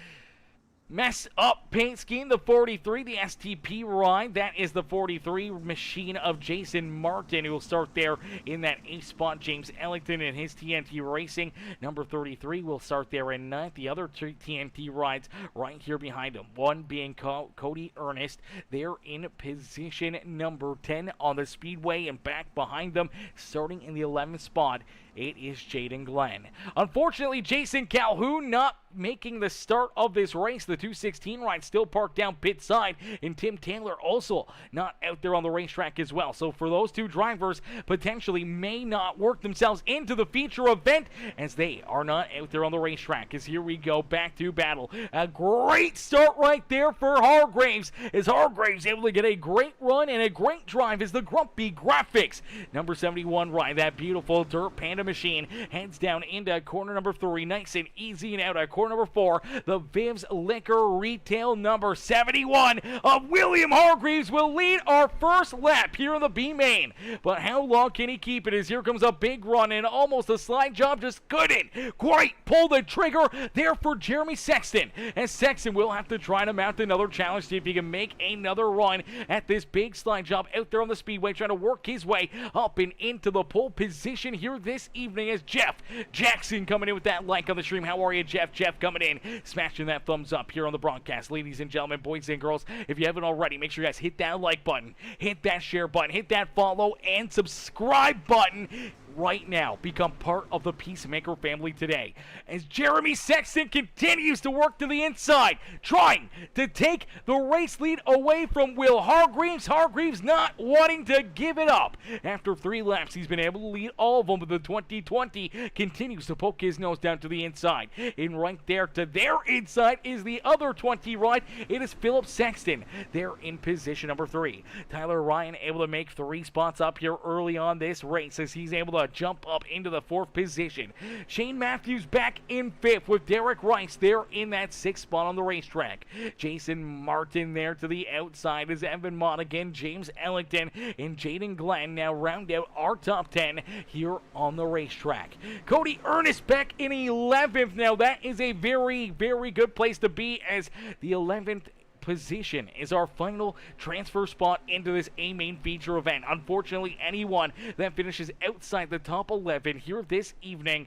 Speaker 2: mess up paint scheme, the 43, the STP ride. That is the 43 machine of Jason Martin, who will start there in that 8th spot. James Ellington and his TNT Racing number 33 will start there in 9th. The other 2 TNT rides right here behind him, one being Cody Ernest there in position number 10 on the speedway, and back behind them starting in the 11th spot, it is Jaden Glenn. Unfortunately, Jason Calhoun not making the start of this race. The 216 ride still parked down pit side, and Tim Taylor also not out there on the racetrack as well. So for those 2 drivers, potentially may not work themselves into the feature event, as they are not out there on the racetrack. As here we go back to battle. A great start right there for Hargraves, as Hargraves able to get a great run and a great drive as the Grumpy Graphics number 71 ride. That beautiful dirt Panda the machine. Heads down into corner number 3. Nice and easy and out at corner number 4. The Viv's Liquor Retail number 71 of William Hargreaves will lead our first lap here in the B main. But how long can he keep it as here comes a big run and almost a slide job, just couldn't quite pull the trigger there for Jeremy Sexton. And Sexton will have to try to mount another challenge, see if he can make another run at this big slide job out there on the speedway, trying to work his way up and into the pole position here this evening as Jeff Jackson coming in with that like on the stream. How are you, Jeff? Jeff coming in, smashing that thumbs up here on the broadcast. Ladies and gentlemen, boys and girls, if you haven't already, make sure you guys hit that like button, hit that share button, hit that follow and subscribe button right now. Become part of the PeaceMaker family today as Jeremy Sexton continues to work to the inside, trying to take the race lead away from Will Hargreaves. Hargreaves not wanting to give it up. After 3 laps, he's been able to lead all of them, but the 2020 continues to poke his nose down to the inside. And right there to their inside is the other 20 ride. It is Philip Sexton. They're in position number 3. Tyler Ryan able to make 3 spots up here early on this race as he's able to jump up into the 4th position. Shane Matthews back in 5th with Derek Rice there in that 6th spot on the racetrack. Jason Martin there to the outside as Evan Monaghan, James Ellington, and Jaden Glenn now round out our top 10 here on the racetrack. Cody Ernest back in 11th. Now that is a very, very good place to be as the 11th position is our final transfer spot into this A main feature event. Unfortunately, anyone that finishes outside the top 11 here this evening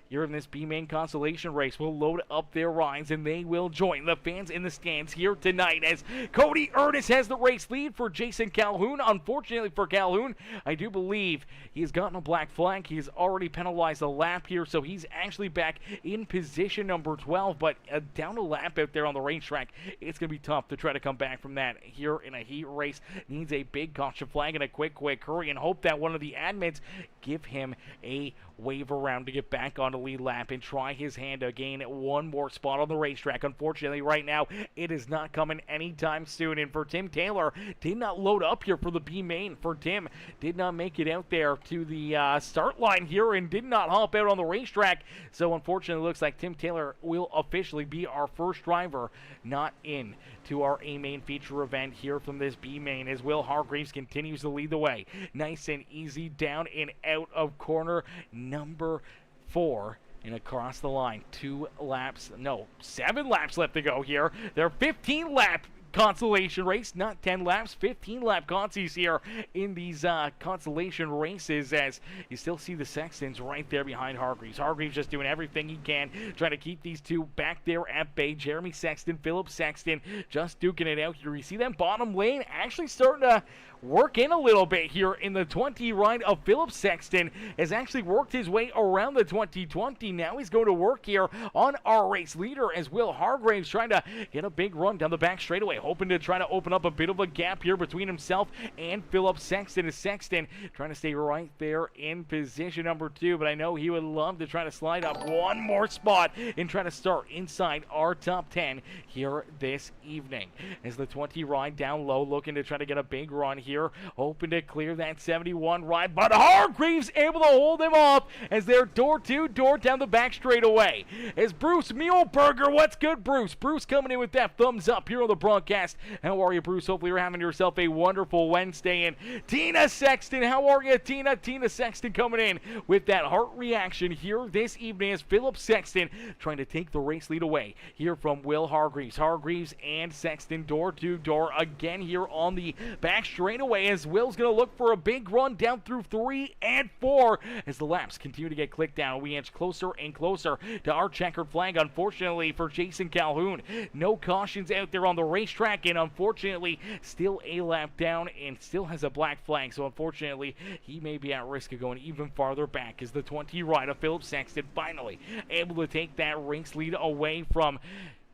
Speaker 2: here in this B main consolation race will load up their rides and they will join the fans in the stands here tonight as Cody Ernest has the race lead for Jason Calhoun. Unfortunately for Calhoun, I do believe he has gotten a black flag. He's already penalized a lap here, so he's actually back in position number 12, but down a lap out there on the racetrack, it's going to be tough to try to come back from that here in a heat race. Needs a big caution flag and a quick hurry and hope that one of the admins give him a wave around to get back on the lead lap and try his hand to gain one more spot on the racetrack. Unfortunately, right now, it is not coming anytime soon. And for Tim Taylor, did not load up here for the B main. For Tim, did not make it out there to the start line here and did not hop out on the racetrack. So unfortunately, it looks like Tim Taylor will officially be our first driver not in to our A main feature event here from this B main as Will Hargreaves continues to lead the way. Nice and easy down and out of corner number 4 and across the line. 7 laps left to go here. They're 15 lap consolation race, not 10 laps, 15 lap consies here in these consolation races as you still see the Sextons right there behind Hargreaves. Hargreaves just doing everything he can, trying to keep these two back there at bay. Jeremy Sexton, Philip Sexton just duking it out here. You see them bottom lane actually starting to work in a little bit here in the 20 ride of Philip Sexton has actually worked his way around the 2020. Now he's going to work here on our race leader as Will Hargreaves trying to get a big run down the back straightaway, hoping to try to open up a bit of a gap here between himself and Philip Sexton. As Sexton trying to stay right there in position number 2, but I know he would love to try to slide up one more spot and try to start inside our top 10 here this evening. As the 20 ride down low, looking to try to get a big run here, hoping to clear that 71 ride, but Hargreaves able to hold him off as they're door to door down the back straightaway. As Bruce Muehlberger, what's good, Bruce? Bruce coming in with that thumbs up here on the broadcast. How are you, Bruce? Hopefully you're having yourself a wonderful Wednesday. And Tina Sexton, how are you, Tina? Tina Sexton coming in with that heart reaction here this evening as Philip Sexton trying to take the race lead away here from Will Hargreaves. Hargreaves and Sexton door to door again here on the back straightaway as Will's going to look for a big run down through 3 and 4 as the laps continue to get clicked down. We inch closer and closer to our checkered flag. Unfortunately for Jason Calhoun, no cautions out there on the racetrack, and unfortunately still a lap down and still has a black flag. So unfortunately he may be at risk of going even farther back as the 20 ride of Philip Sexton finally able to take that race lead away from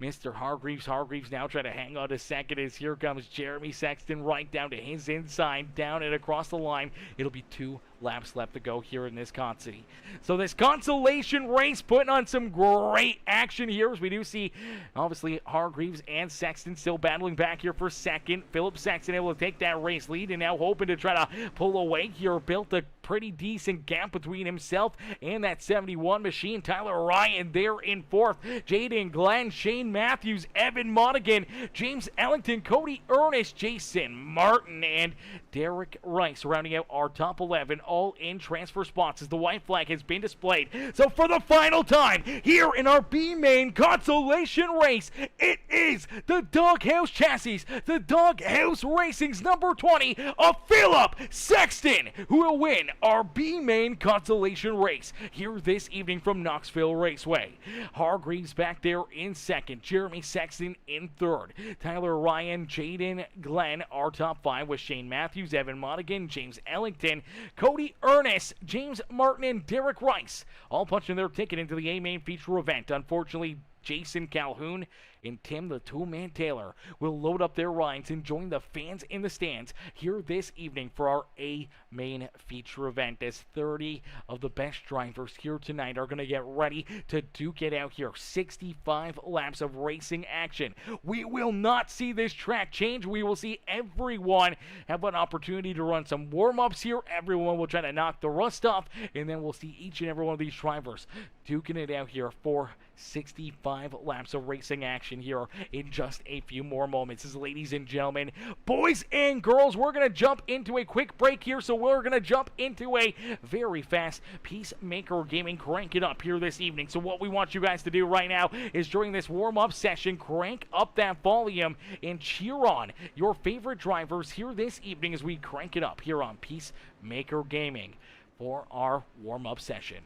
Speaker 2: Mr. Hargreaves. Hargreaves now trying to hang on to second as here comes Jeremy Sexton right down to his inside, down and across the line. It'll be 2 laps left to go here in this Consi. So this Consolation race putting on some great action here, as we do see, obviously, Hargreaves and Sexton still battling back here for second. Philip Sexton able to take that race lead and now hoping to try to pull away here. Built a pretty decent gap between himself and that 71 machine. Tyler Ryan there in fourth. Jaden Glenn, Shane Matthews, Evan Monaghan, James Ellington, Cody Ernest, Jason Martin, and Derek Rice rounding out our top 11, all in transfer spots as the white flag has been displayed. So for the final time here in our B main Consolation race, it is the Doghouse Chassis, the Doghouse Racing's number 20 of Philip Sexton, who will win our B main Consolation race here this evening from Knoxville Raceway. Hargreaves back there in second, Jeremy Sexton in third, Tyler Ryan, Jaden Glenn, our top 5 with Shane Matthews, Evan Monaghan, James Ellington, Cody Ernest, James Martin, and Derek Rice, all punching their ticket into the A-Main feature event. Unfortunately, Jason Calhoun and Tim the Two-Man Taylor will load up their rides and join the fans in the stands here this evening for our A-Main feature event, as 30 of the best drivers here tonight are going to get ready to duke it out here. 65 laps of racing action. We will not see this track change. We will see everyone have an opportunity to run some warm-ups here. Everyone will try to knock the rust off, and then we'll see each and every one of these drivers duking it out here for 65 laps of racing action here in just a few more moments. As ladies and gentlemen, boys and girls, we're going to jump into a quick break here, so we're going to jump into a very fast PeaceMaker Gaming crank it up here this evening. So what we want you guys to do right now is during this warm-up session, crank up that volume and cheer on your favorite drivers here this evening as we crank it up here on PeaceMaker Gaming for our warm-up session.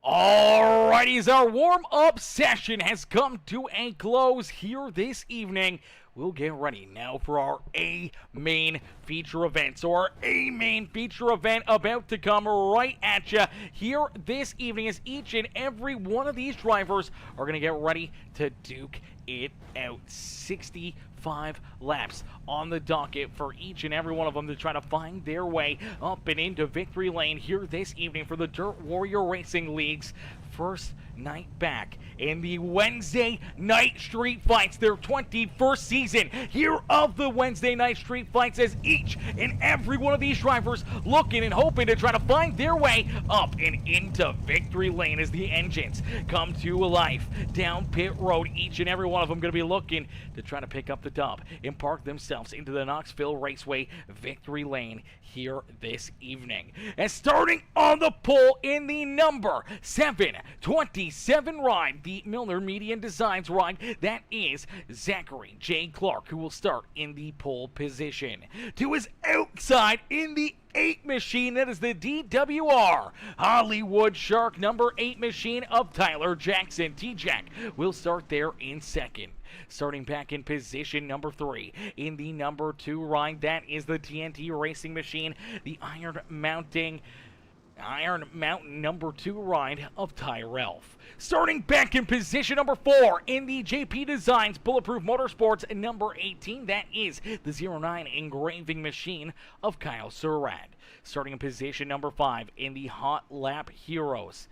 Speaker 2: Alrighty, as our warm-up session has come to a close here this evening, we'll get ready now for our A-Main feature event. So our A-Main feature event about to come right at you here this evening, as each and every one of these drivers are going to get ready to duke it out. 65 laps on the docket for each and every one of them to try to find their way up and into victory lane here this evening for the Dirt Warrior Racing League's first night back in the Wednesday Night Street Fights, their 21st season here of the Wednesday Night Street Fights, as each and every one of these drivers looking and hoping to try to find their way up and into victory lane as the engines come to life down pit road. Each and every one of them going to be looking to try to pick up the dub and park themselves into the Knoxville Raceway victory lane here this evening. And starting on the pole in the number 727 ride, the Milner Median Designs ride, that is Zachary J. Clark, who will start in the pole position. To his outside in the 8 machine, that is the DWR Hollywood Shark number 8 machine of Tyler Jackson. T-Jack will start there in second. Starting back in position number 3 in the number 2 ride, that is the TNT Racing machine, the Iron Mountain number 2 ride of Tyrelf. Starting back in position number 4 in the JP Designs Bulletproof Motorsports number 18, that is the 09 engraving machine of Kyle Surratt. Starting in position number 5 in the Hot Lap Heroes,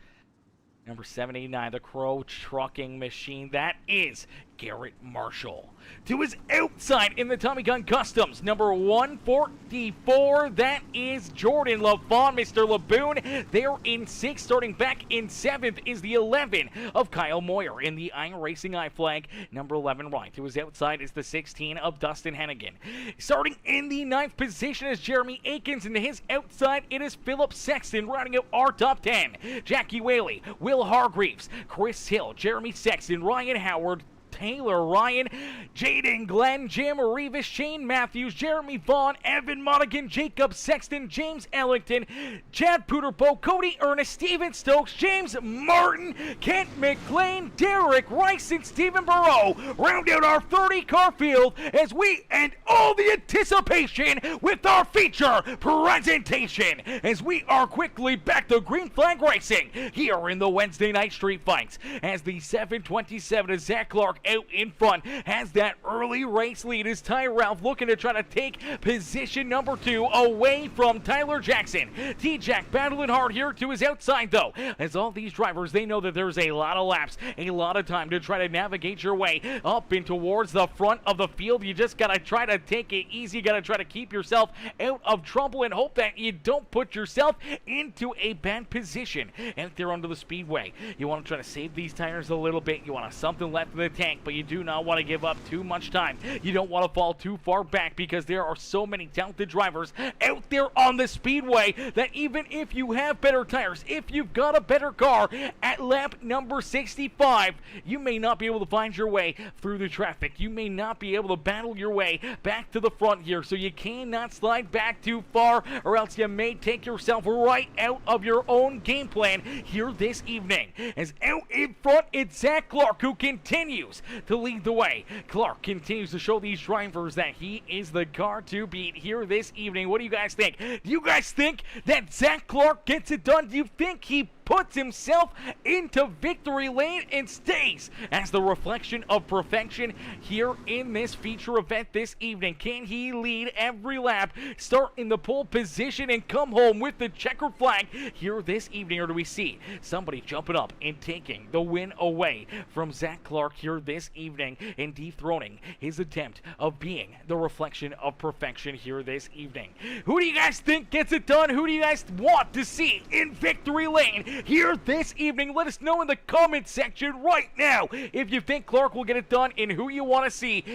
Speaker 2: number 789, the Crow Trucking machine, that is Garrett Marshall. To his outside in the Tommy Gun Customs, number 144, that is Jordan LaFawn, Mr. Laboon. They're in 6th. Starting back in 7th is the 11 of Kyle Moyer in the iRacing iFlag, number 11 right. To his outside is the 16 of Dustin Hennigan. Starting in the 9th position is Jeremy Akins, and to his outside it is Philip Sexton, rounding out our top 10. Jackie Whaley, Will Hargreaves, Chris Hill, Jeremy Sexton, Ryan Howard, Taylor Ryan, Jaden Glenn, Jim Revis, Shane Matthews, Jeremy Vaughn, Evan Monaghan, Jacob Sexton, James Ellington, Chad Puterbo, Cody Ernest, Steven Stokes, James Martin, Kent McLean, Derek Rice, and Stephen Burrow round out our 30-car field as we end all the anticipation with our feature presentation, as we are quickly back to green flag racing here in the Wednesday Night Street Fights, as the 727 of Zach Clark out in front has that early race lead, as Ty Ralph looking to try to take position number 2 away from Tyler Jackson. T-Jack battling hard here to his outside though, as all these drivers, they know that there's a lot of laps, a lot of time to try to navigate your way up and towards the front of the field. You just gotta try to take it easy, you gotta try to keep yourself out of trouble and hope that you don't put yourself into a bad position out there under the speedway. You want to try to save these tires a little bit, you want something left in the tank, but you do not want to give up too much time. You don't want to fall too far back, because there are so many talented drivers out there on the speedway that even if you have better tires, if you've got a better car at lap number 65, you may not be able to find your way through the traffic. You may not be able to battle your way back to the front here, so you cannot slide back too far, or else you may take yourself right out of your own game plan here this evening. As out in front, it's Zach Clark, who continues to lead the way. Clark continues to show these drivers that he is the car to beat here this evening. What do you guys think? Do you guys think that Zach Clark gets it done? Do you think he puts himself into victory lane and stays as the reflection of perfection here in this feature event this evening? Can he lead every lap, start in the pole position, and come home with the checkered flag here this evening? Or do we see somebody jumping up and taking the win away from Zach Clark here this evening and dethroning his attempt of being the reflection of perfection here this evening? Who do you guys think gets it done? Who do you guys want to see in victory lane here this evening? Let us know in the comment section right now if you think Clark will get it done and who you want to see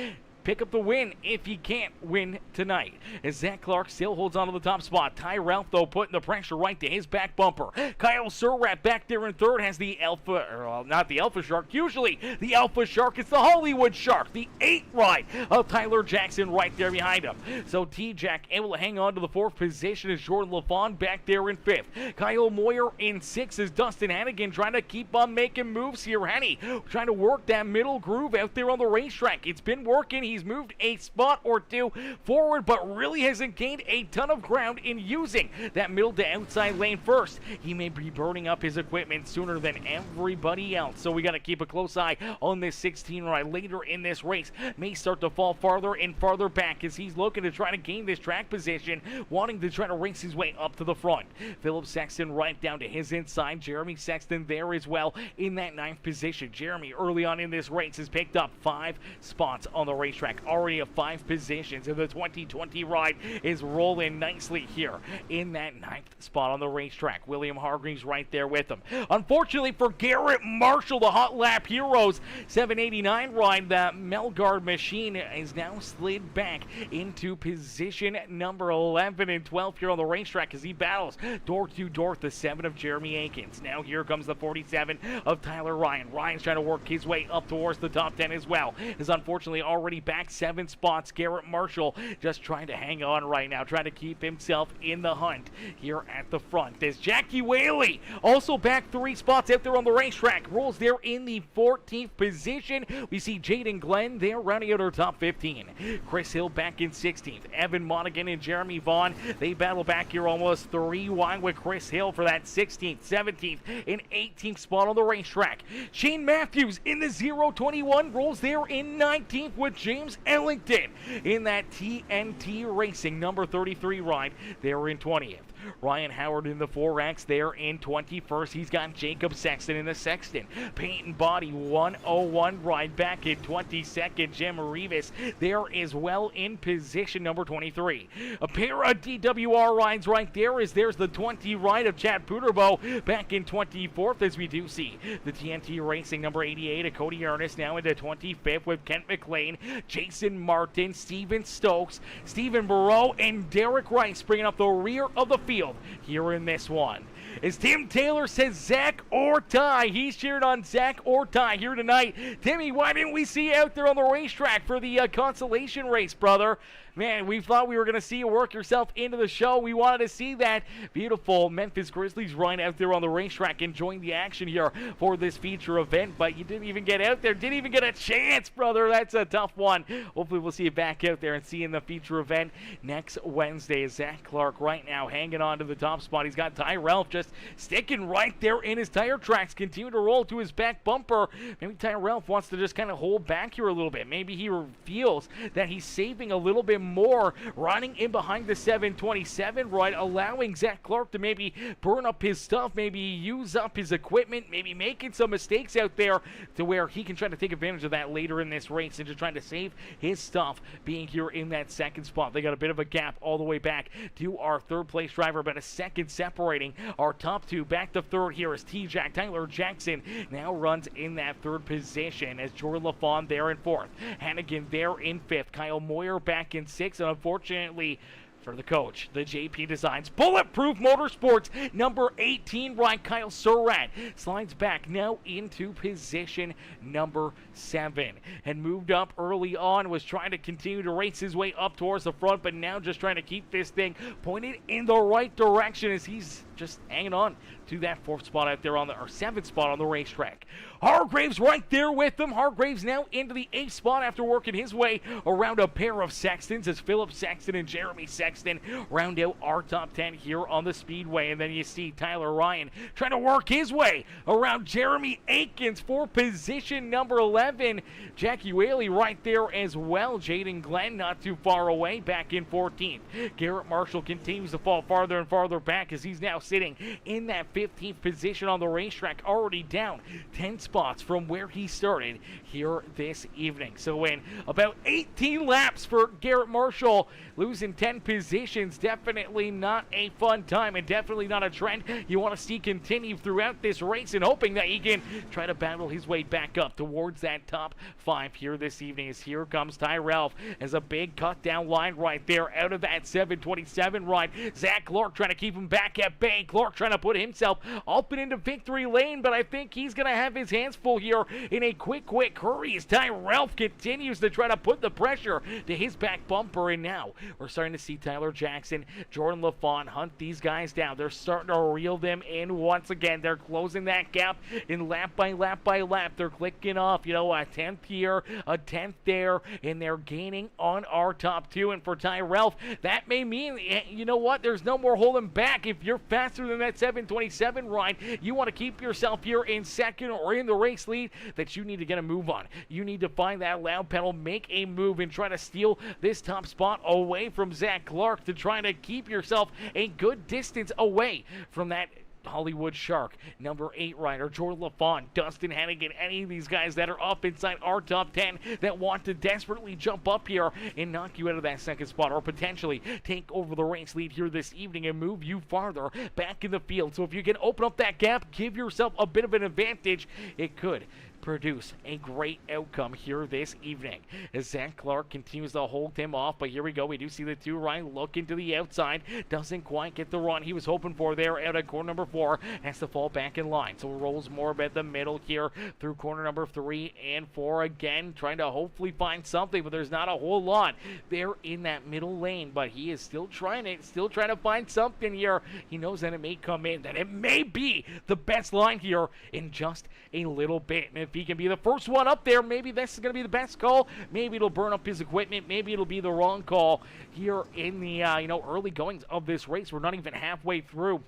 Speaker 2: pick up the win if he can't win tonight. As Zach Clark still holds on to the top spot. Ty Ralph, though, putting the pressure right to his back bumper. Kyle Surratt back there in third has the Alpha, or not the Alpha Shark, usually the Alpha Shark. It's the Hollywood Shark, the 8 ride of Tyler Jackson right there behind him. So T-Jack able to hang on to the 4th position as Jordan LaFawn back there in 5th. Kyle Moyer in 6th as Dustin Hannigan trying to keep on making moves here. Henny trying to work that middle groove out there on the racetrack. It's been working. He's moved a spot or two forward, but really hasn't gained a ton of ground in using that middle to outside lane first. He may be burning up his equipment sooner than everybody else, so we got to keep a close eye on this 16 ride later in this race. May start to fall farther and farther back as he's looking to try to gain this track position, wanting to try to race his way up to the front. Philip Sexton right down to his inside. Jeremy Sexton there as well in that 9th position. Jeremy early on in this race has picked up 5 spots on the racetrack, already at 5 positions, and the 2020 ride is rolling nicely here in that 9th spot on the racetrack. William Hargreaves right there with him. Unfortunately for Garrett Marshall, the Hot Lap Heroes 789 ride, the Melgard machine is now slid back into position number 11 and 12 here on the racetrack as he battles door to door the 7 of Jeremy Akins. Now here comes the 47 of Tyler Ryan. Ryan's trying to work his way up towards the top 10 as well. Is unfortunately already back 7 spots. Garrett Marshall just trying to hang on right now, trying to keep himself in the hunt here at the front. As Jackie Whaley also back 3 spots out there on the racetrack, rolls there in the 14th position. We see Jaden Glenn there rounding out our top 15. Chris Hill back in 16th. Evan Monaghan and Jeremy Vaughn, they battle back here almost 3 wide with Chris Hill for that 16th, 17th, and 18th spot on the racetrack. Shane Matthews in the 021 rolls there in 19th with James Ellington in that TNT Racing number 33 ride there in 20th. Ryan Howard in the 4X there in 21st. He's got Jacob Sexton in the Sexton. Paint and Body 101 ride back in 22nd. Jim Rivas there as well in position number 23. A pair of DWR rides right there as there's the 20 ride of Chad Puderbo back in 24th as we do see the TNT Racing number 88 of Cody Ernest now into 25th with Kent McLean, Jason Martin, Steven Stokes, Stephen Burrow, and Derek Rice bringing up the rear of the field here in this one. As Tim Taylor says Zach or Ty, he's cheering on Zach or Ty here tonight. Timmy, why didn't we see you out there on the racetrack for the Consolation race, brother? Man, we thought we were going to see you work yourself into the show. We wanted to see that beautiful Memphis Grizzlies ride out there on the racetrack, enjoying the action here for this feature event, but you didn't even get out there, didn't even get a chance, brother. That's a tough one. Hopefully we'll see you back out there and see you in the feature event next Wednesday. Zach Clark right now hanging on to the top spot. He's got Ty Ralph just sticking right there in his tire tracks, continue to roll to his back bumper. Maybe Ty Ralph wants to just kind of hold back here a little bit. Maybe he feels that he's saving a little bit more, running in behind the 727 ride, allowing Zach Clark to maybe burn up his stuff, maybe use up his equipment, maybe making some mistakes out there to where he can try to take advantage of that later in this race and just trying to save his stuff being here in that 2nd spot. They got a bit of a gap all the way back to our 3rd place driver, about a second separating our top 2. Back to 3rd here is T-Jack. Tyler Jackson now runs in that 3rd position as Jordan LaFawn there in 4th. Hannigan there in 5th. Kyle Moyer back in 6th, and unfortunately for the coach, the JP Designs Bulletproof Motorsports number 18 ride, Kyle Surratt slides back now into position number 7 and moved up early on, was trying to continue to race his way up towards the front, but now just trying to keep this thing pointed in the right direction as he's just hanging on to that 4th spot out there on the, or 7th spot on the racetrack. Hargraves right there with them. Hargraves now into the 8th spot after working his way around a pair of Sextons as Philip Sexton and Jeremy Sexton round out our top 10 here on the Speedway. And then you see Tyler Ryan trying to work his way around Jeremy Akins for position number 11. Jackie Whaley right there as well. Jaden Glenn not too far away back in 14th. Garrett Marshall continues to fall farther and farther back as he's now sitting in that 15th position on the racetrack, already down 10 spots from where he started here this evening. So in about 18 laps for Garrett Marshall, losing 10 positions, definitely not a fun time and definitely not a trend you want to see continue throughout this race, and hoping that he can try to battle his way back up towards that top 5 here this evening. As here comes Tyrell as a big cut down line right there out of that 727 ride. Zach Clark trying to keep him back at bay. Clark trying to put himself up and into victory lane, but I think he's going to have his hands full here in a quick hurry as Tyrell continues to try to put the pressure to his back bumper. And now we're starting to see Tyler Jackson, Jordan LaFont hunt these guys down. They're starting to reel them in once again. They're closing that gap in lap by lap by lap. They're clicking off, a 10th here, a 10th there, and they're gaining on our top 2. And for Tyrell, that may mean, you know what, there's no more holding back. If you're faster than that 727 ride, you want to keep yourself here in second or in the race lead, that you need to get a move on. You need to find that loud pedal, make a move, and try to steal this top spot away from Zach Clark to try to keep yourself a good distance away from that Hollywood Shark, number 8 rider, Jordan LaFont, Dustin Hennigan, any of these guys that are up inside our top 10 that want to desperately jump up here and knock you out of that second spot, or potentially take over the race lead here this evening and move you farther back in the field. So if you can open up that gap, give yourself a bit of an advantage, it could produce a great outcome here this evening as Zach Clark continues to hold him off. But here we go, we do see the 2 right look into the outside, doesn't quite get the run he was hoping for there out of corner number 4, has to fall back in line, so rolls more about the middle here through corner number 3 and 4 again, trying to hopefully find something, but there's not a whole lot there in that middle lane. But he is still trying to find something here. He knows that it may come in, that it may be the best line here in just a little bit. And if he can be the first one up there, maybe this is going to be the best call. Maybe it'll burn up his equipment. Maybe it'll be the wrong call here in the early goings of this race. We're not even halfway through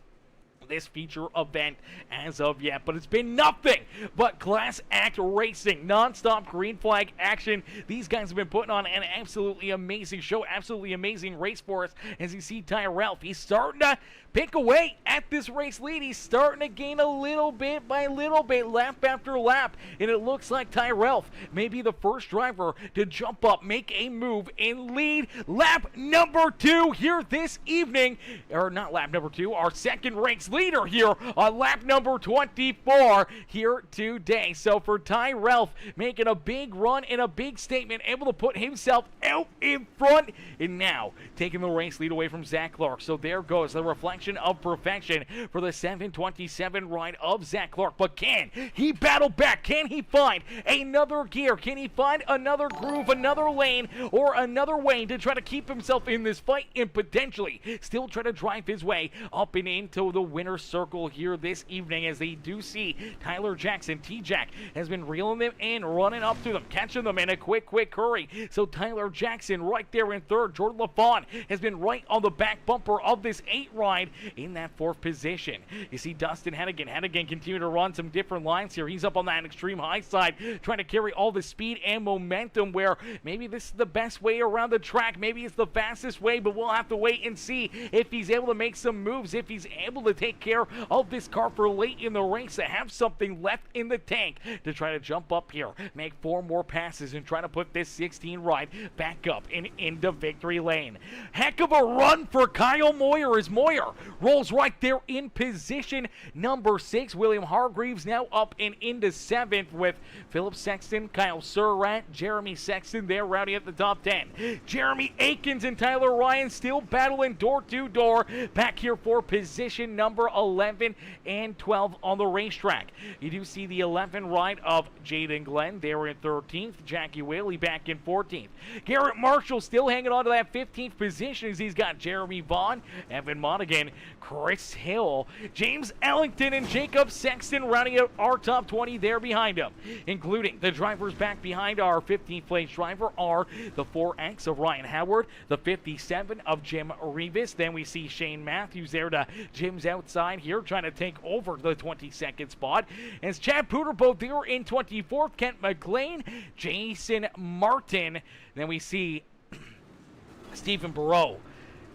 Speaker 2: this feature event as of yet, but it's been nothing but class act racing, non-stop green flag action. These guys have been putting on an absolutely amazing show, absolutely amazing race for us. As you see Tyrell, he's starting to pick away at this race lead. He's starting to gain a little bit by little bit, lap after lap, and it looks like Tyrell may be the first driver to jump up, make a move, and lead lap number 2 here this evening, or not lap number 2, our second race leader here on lap number 24 here today. So for Tyrell, making a big run and a big statement, able to put himself out in front, and now taking the race lead away from Zach Clark. So there goes the reflection of perfection for the 727 ride of Zach Clark. But can he battle back? Can he find another gear? Can he find another groove, another lane, or another way to try to keep himself in this fight and potentially still try to drive his way up and into the winner's circle here this evening? As they do see Tyler Jackson, T-Jack, has been reeling them in, running up to them, catching them in a quick hurry. So Tyler Jackson right there in third. Jordan LaFont has been right on the back bumper of this 8 ride in that 4th position. You see Dustin Hennigan continue to run some different lines here. He's up on that extreme high side, trying to carry all the speed and momentum, where maybe this is the best way around the track, maybe it's the fastest way, but we'll have to wait and see if he's able to make some moves, if he's able to take care of this car for late in the race, to have something left in the tank to try to jump up here, make 4 more passes, and try to put this 16 ride back up and into victory lane. Heck of a run for Kyle Moyer, as Moyer rolls right there in position number 6. William Hargreaves now up and into 7th, with Philip Sexton, Kyle Surratt, Jeremy Sexton there rounding at the top 10. Jeremy Akins and Tyler Ryan still battling door to door back here for position number 11 and 12 on the racetrack. You do see the 11 ride of Jaden Glenn there in 13th, Jackie Whaley back in 14th. Garrett Marshall still hanging on to that 15th position as he's got Jeremy Vaughn, Evan Monaghan, Chris Hill, James Ellington, and Jacob Sexton rounding out our top 20 there behind him. Including the drivers back behind our 15th place driver are the 4X of Ryan Howard, the 57 of Jim Rivas. Then we see Shane Matthews there to Jim's outside here, trying to take over the 22nd spot. As Chad Puderboat there in 24th, Kent McLean, Jason Martin. Then we see Stephen Barreau,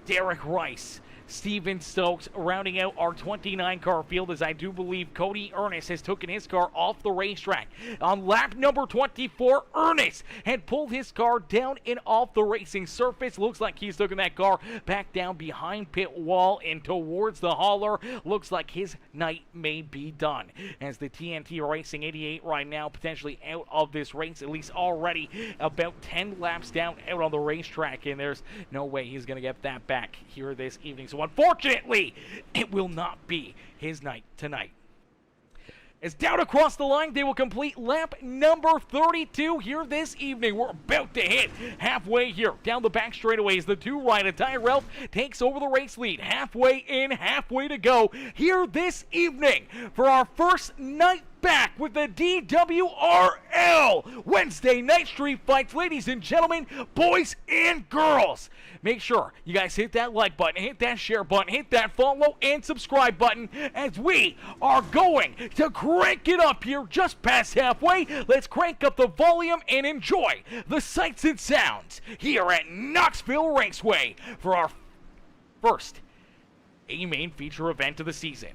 Speaker 2: Derek Rice, Steven Stokes rounding out our 29 car field, as I do believe Cody Ernest has taken his car off the racetrack. On lap number 24, Ernest had pulled his car down and off the racing surface. Looks like he's taking that car back down behind pit wall and towards the hauler. Looks like his night may be done, as the TNT Racing 88 right now potentially out of this race, at least already about 10 laps down out on the racetrack, and there's no way he's going to get that back here this evening. So unfortunately, it will not be his night tonight. As down across the line, they will complete lap number 32 here this evening. We're about to hit halfway here. Down the back straightaways, the two right, Tyrell takes over the race lead. Halfway in, halfway to go here this evening for our first night back with the DWRL Wednesday Night Street Fights. Ladies and gentlemen, boys and girls, make sure you guys hit that like button, hit that share button, hit that follow and subscribe button, as we are going to crank it up here just past halfway. Let's crank up the volume and enjoy the sights and sounds here at Knoxville Raceway for our first main feature event of the season.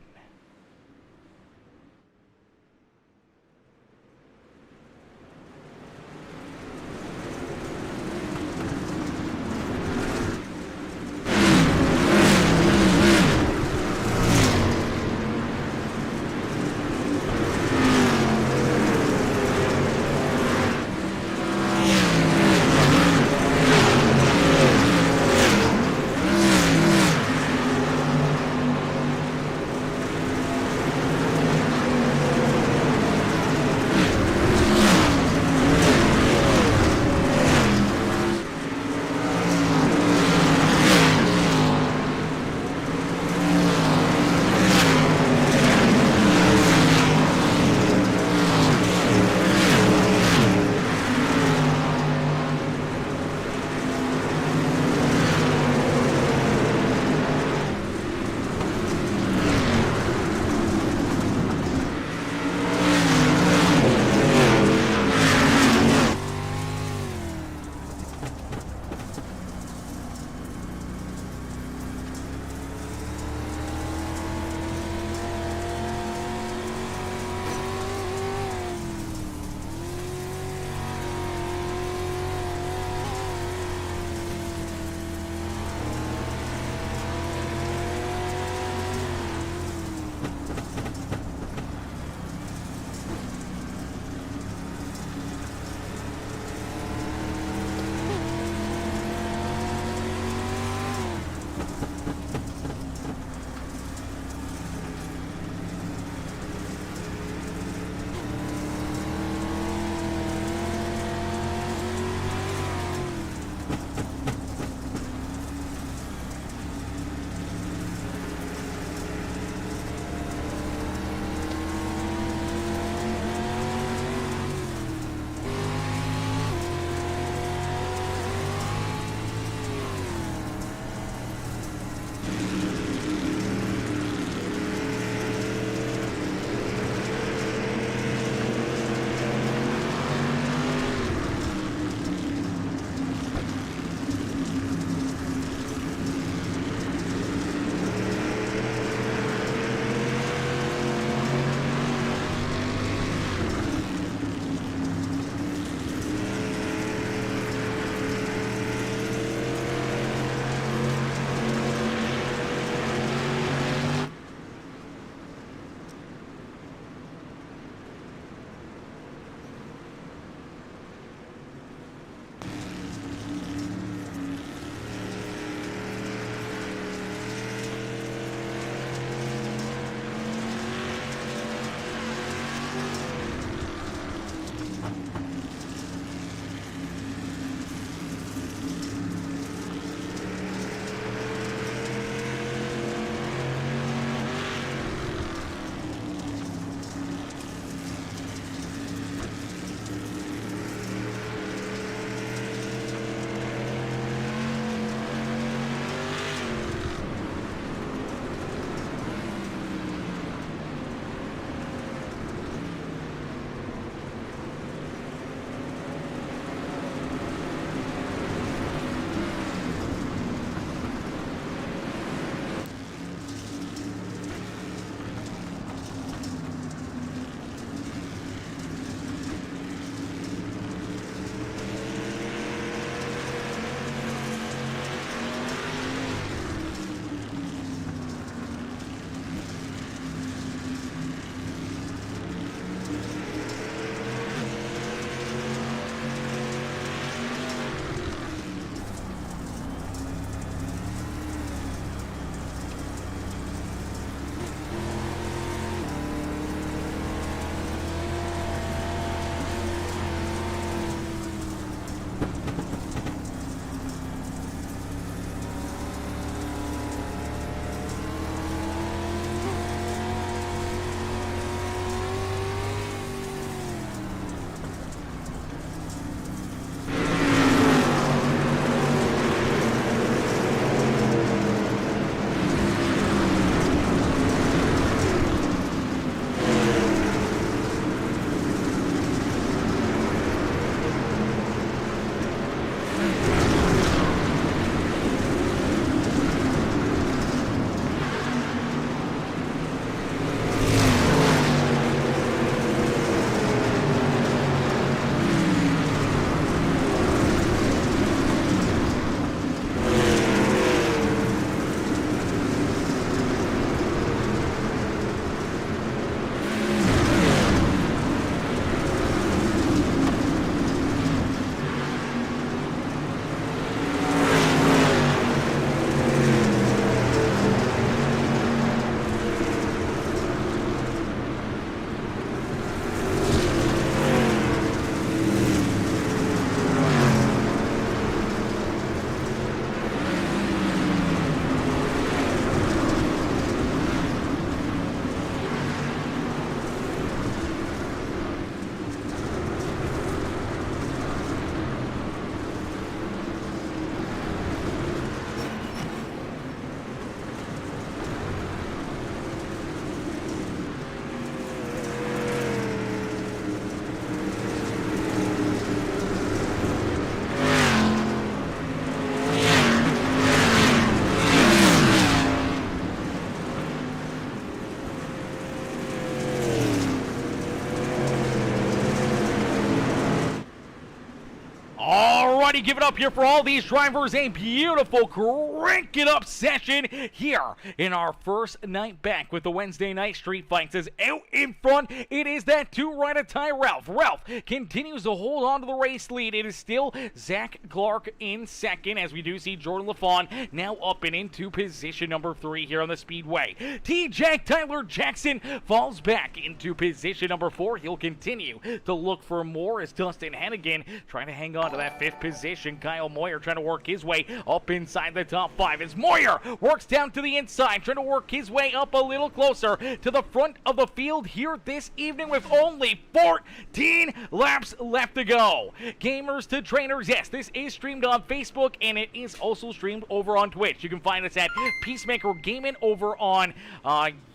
Speaker 2: Everybody give it up here for all these drivers. A beautiful crank it up session here in our first night back with the Wednesday night street fights. As out in front, it is that two-rider Ty Ralph. Ralph continues to hold on to the race lead. It is still Zach Clark in second, as we do see Jordan LaFawn now up and into position number 3 here on the speedway. T-Jack Tyler Jackson falls back into position number 4. He'll continue to look for more as Dustin Hennigan trying to hang on to that 5th position. Kyle Moyer trying to work his way up inside the top 5 as Moyer works down to the inside, trying to work his way up a little closer to the front of the field here this evening with only 14 laps left to go. Gamers to trainers, yes, this is streamed on Facebook and it is also streamed over on Twitch. You can find us at PeaceMaker Gaming over on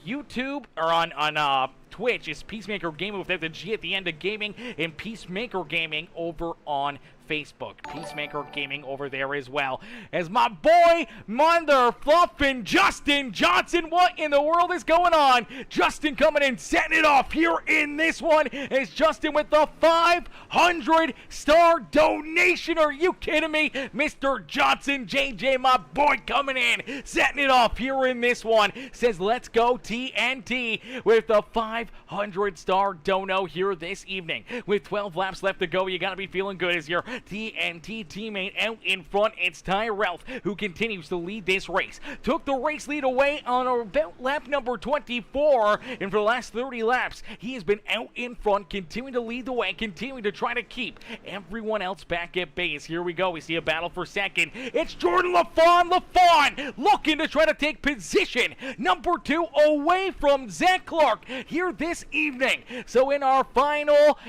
Speaker 2: YouTube, or on Twitch is PeaceMaker Gaming without the G at the end of gaming, and PeaceMaker Gaming over on Facebook. PeaceMaker Gaming over there as well. As my boy, Mother Fluffin' Justin Johnson, what in the world is going on? Justin coming in, setting it off here in this one. Is Justin with the 500-star donation? Are you kidding me? Mr. Johnson, JJ, my boy, coming in, setting it off here in this one. Says, let's go TNT with the 500-star dono here this evening. With 12 laps left to go, you got to be feeling good as your TNT teammate out in front. It's Ty Ralph who continues to lead this race. Took the race lead away on about lap number 24, and for the last 30 laps, he has been out in front, continuing to lead the way, continuing to try to keep everyone else back at base. Here we go. We see a battle for second. It's Jordan LaFawn. LaFawn looking to try to take position number 2 away from Zach Clark here this evening. So in our final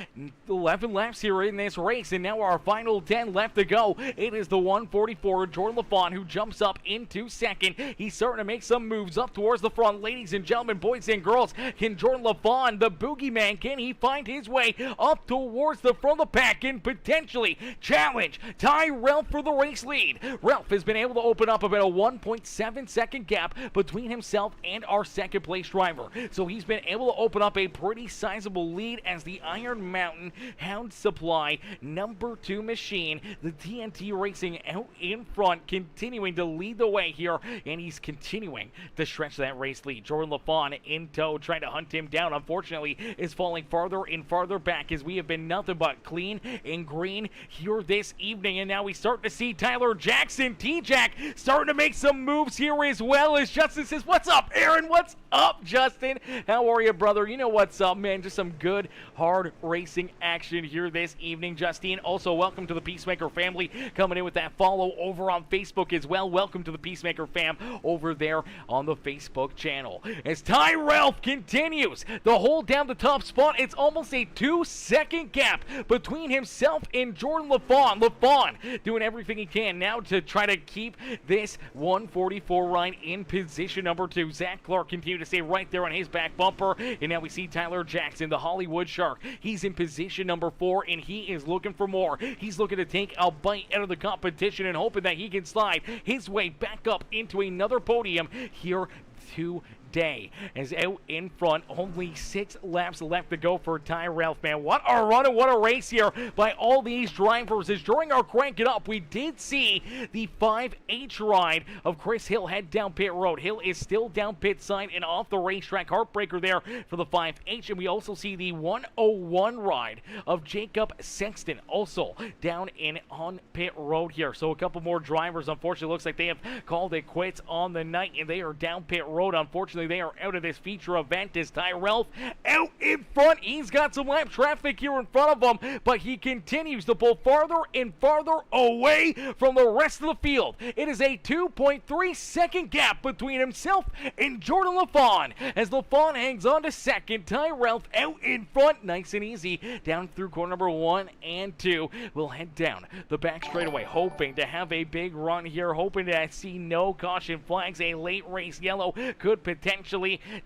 Speaker 2: 11 laps here in this race, and now our final 10 left to go, it is the 144 Jordan LaFawn who jumps up into second. He's starting to make some moves up towards the front. Ladies and gentlemen, boys and girls, can Jordan LaFawn, the boogeyman, can he find his way up towards the front of the pack and potentially challenge Ty Ralph for the race lead? Ralph has been able to open up about a 1.7 second gap between himself and our second place driver. So he's been able to open up a pretty sizable lead as the Iron Mountain Hound Supply number 2 machine, the TNT Racing, out in front, continuing to lead the way here, and he's continuing to stretch that race lead. Jordan LaFawn in tow, trying to hunt him down, unfortunately is falling farther and farther back as we have been nothing but clean and green here this evening. And now we start to see Tyler Jackson, T-Jack, starting to make some moves here as well, as Justin says, what's up, Aaron? What's up, Justin? How are you, brother? You know what's up, man. Just some good, hard racing action here this evening, Justine. Also, welcome to the Peacemaker family, coming in with that follow over on Facebook as well. Welcome to the Peacemaker fam over there on the Facebook channel. As Ty Ralph continues to hold down the top spot, it's almost a 2-second gap between himself and Jordan LaFawn. LaFawn doing everything he can now to try to keep this 144 ride in position number 2. Zach Clark continues to stay right there on his back bumper, and now we see Tyler Jackson, the Hollywood Shark. He's in position number 4, and he is looking for more. He's looking to take a bite out of the competition and hoping that he can slide his way back up into another podium here today. As out in front, only 6 laps left to go for Ty Ralph, man. What a run and what a race here by all these drivers. As during our crank it up, we did see the 5H ride of Chris Hill head down pit road. Hill is still down pit side and off the racetrack. Heartbreaker there for the 5H. And we also see the 101 ride of Jacob Sexton also down in on pit road here. So a couple more drivers, unfortunately, looks like they have called it quits on the night, and they are down pit road. Unfortunately, they are out of this feature event. As Ty Ralph out in front, he's got some lap traffic here in front of him, but he continues to pull farther and farther away from the rest of the field. It is a 2.3 second gap between himself and Jordan LaFawn, as LaFawn hangs on to second. Ty Ralph out in front, nice and easy, down through corner number 1 and 2. We'll head down the back straightaway, hoping to have a big run here, hoping to see no caution flags. A late race yellow could potentially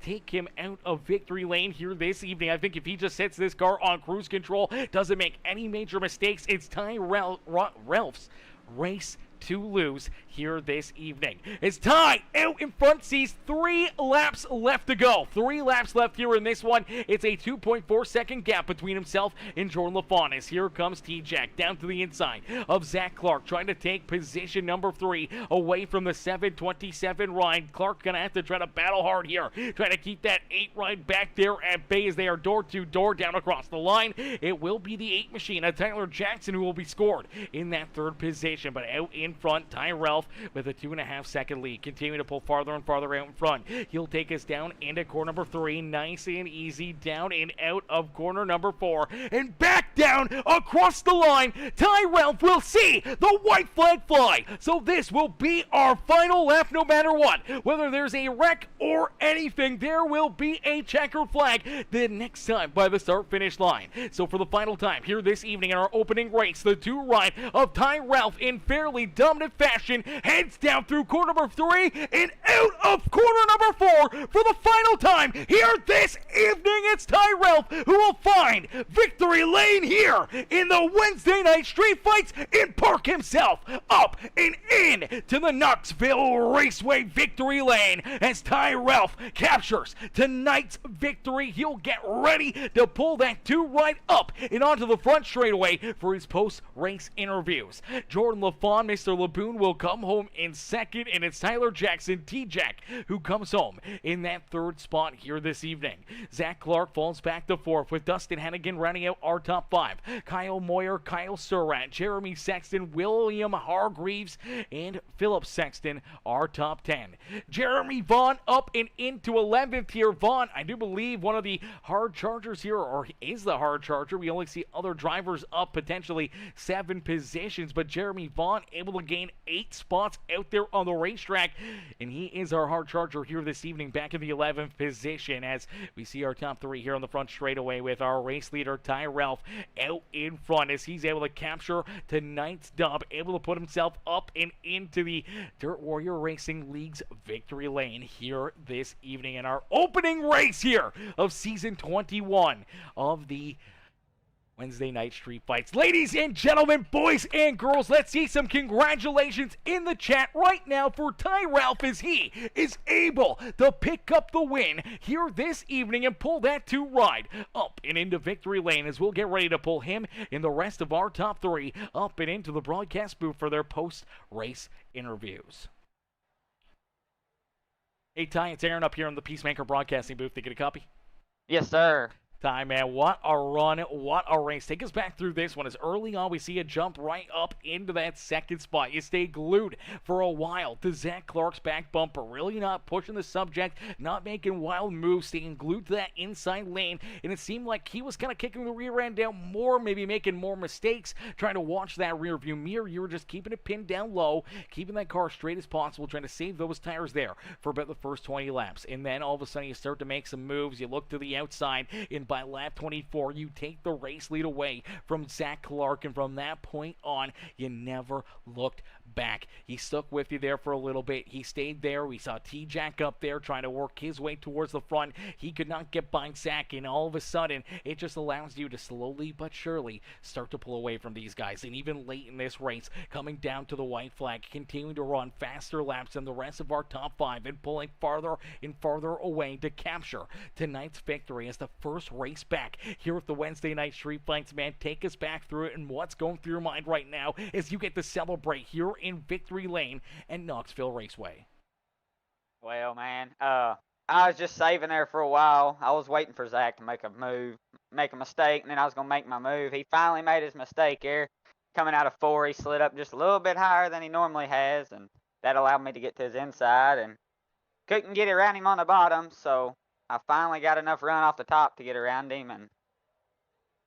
Speaker 2: take him out of victory lane here this evening. I think if he just sets this car on cruise control, doesn't make any major mistakes, it's Ty Ralph's race to lose here this evening. As Ty out in front sees 3 laps left to go. 3 laps left here in this one. It's a 2.4-second gap between himself and Jordan LaFawn. As here comes T-Jack down to the inside of Zach Clark, trying to take position number 3 away from the 727 ride. Clark gonna have to try to battle hard here, trying to keep that 8 ride back there at bay as they are door to door down across the line. It will be the 8 machine, Tyler Jackson, who will be scored in that 3rd position. But out in front, Ty Ralph with a 2.5-second lead, continuing to pull farther and farther out in front. He'll take us down into corner number 3, nice and easy, down and out of corner number 4, and back down across the line. Ty Ralph will see the white flag fly. So this will be our final lap no matter what. Whether there's a wreck or anything, there will be a checkered flag the next time by the start-finish line. So for the final time here this evening in our opening race, the 2 ride of Ty Ralph in fairly dominant fashion heads down through corner number 3 and out of corner number 4 for the final time here this evening. It's Ty Ralph who will find victory lane here in the Wednesday night street fights and park himself up and in to the Knoxville Raceway victory lane as Ty Ralph captures tonight's victory. He'll get ready to pull that 2 right up and onto the front straightaway for his post-race interviews. Jordan LaFawn, Mr. Laboon, will come home in 2nd, and it's Tyler Jackson, T-Jack, who comes home in that 3rd spot here this evening. Zach Clark falls back to 4th, with Dustin Hennigan rounding out our top 5. Kyle Moyer, Kyle Surratt, Jeremy Sexton, William Hargreaves, and Philip Sexton are top 10. Jeremy Vaughn up and into 11th here. Vaughn, I do believe, one of the hard chargers here, or is the hard charger. We only see other drivers up potentially 7 positions, but Jeremy Vaughn able to gain 8 spots out there on the racetrack, and he is our hard charger here this evening, back in the 11th position, as we see our top 3 here on the front straightaway with our race leader Ty Ralph out in front as he's able to capture tonight's dub, able to put himself up and into the Dirt Warrior Racing League's victory lane here this evening in our opening race here of season 21 of the Wednesday night street fights. Ladies and gentlemen, boys and girls, let's see some congratulations in the chat right now for Ty Ralph as he is able to pick up the win here this evening and pull that 2 ride up and into victory lane, as we'll get ready to pull him and the rest of our top 3 up and into the broadcast booth for their post-race interviews. Hey Ty, it's Aaron up here in the PeaceMaker broadcasting booth. Did you get a copy?
Speaker 3: Yes, sir.
Speaker 2: Ty, man, what a run, what a race. Take us back through this one, as early on we see you jump right up into that 2nd spot. You stay glued for a while to Zach Clark's back bumper, really not pushing the subject, not making wild moves, staying glued to that inside lane, and it seemed like he was kind of kicking the rear end down more, maybe making more mistakes, trying to watch that rear view mirror. You were just keeping it pinned down low, keeping that car straight as possible, trying to save those tires there for about the first 20 laps, and then all of a sudden you start to make some moves. You look to the outside, and by lap 24, you take the race lead away from Zach Clark, and from that point on, you never looked back. He stuck with you there for a little bit. He stayed there. We saw T-Jack up there trying to work his way towards the front. He could not get by Zach, and all of a sudden, it just allows you to slowly but surely start to pull away from these guys. And even late in this race, coming down to the white flag, continuing to run faster laps than the rest of our top 5 and pulling farther and farther away to capture tonight's victory as the first race back here at the Wednesday night street fights. Man, take us back through it and what's going through your mind right now as you get to celebrate here in victory lane and Knoxville Raceway.
Speaker 3: Well, man, I was just saving there for a while. I was waiting for Zach to make a move, make a mistake, and then I was going to make my move. He finally made his mistake here. Coming out of 4, he slid up just a little bit higher than he normally has, and that allowed me to get to his inside, and couldn't get around him on the bottom, so I finally got enough run off the top to get around him and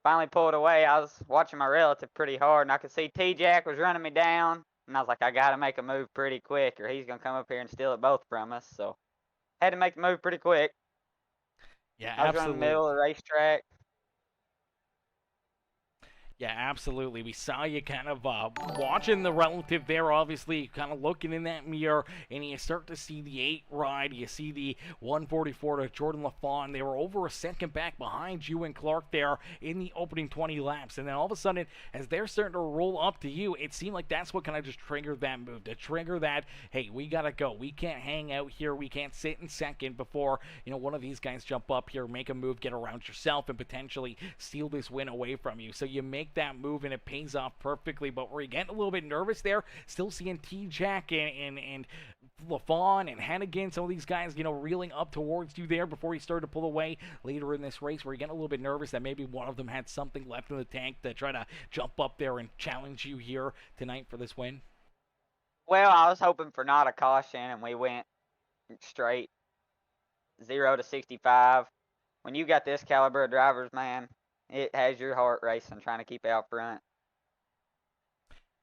Speaker 3: finally pulled away. I was watching my relative pretty hard, and I could see T-Jack was running me down, and I was like, I got to make a move pretty quick, or he's going to come up here and steal it both from us. So had to make the move pretty quick.
Speaker 2: Yeah,
Speaker 3: I was running in the middle of the racetrack.
Speaker 2: Yeah, absolutely. We saw you kind of watching the relative there, obviously, kind of looking in that mirror, and you start to see the 8 ride. You see the 144 to Jordan LaFawn. They were over a second back behind you and Clark there in the opening 20 laps. And then all of a sudden, as they're starting to roll up to you, it seemed like that's what kind of just triggered that move, to trigger that, hey, we got to go. We can't hang out here. We can't sit in second before, one of these guys jump up here, make a move, get around yourself, and potentially steal this win away from you. So you make that move and it pays off perfectly. But were you getting a little bit nervous there? Still seeing T-Jack and LaFawn and Hennigan, some of these guys, reeling up towards you there before he started to pull away later in this race. Were you getting a little bit nervous that maybe one of them had something left in the tank to try to jump up there and challenge you here tonight for this win?
Speaker 3: Well, I was hoping for not a caution, and we went straight 0 to 65. When you got this caliber of drivers, man, it has your heart racing trying to keep out front.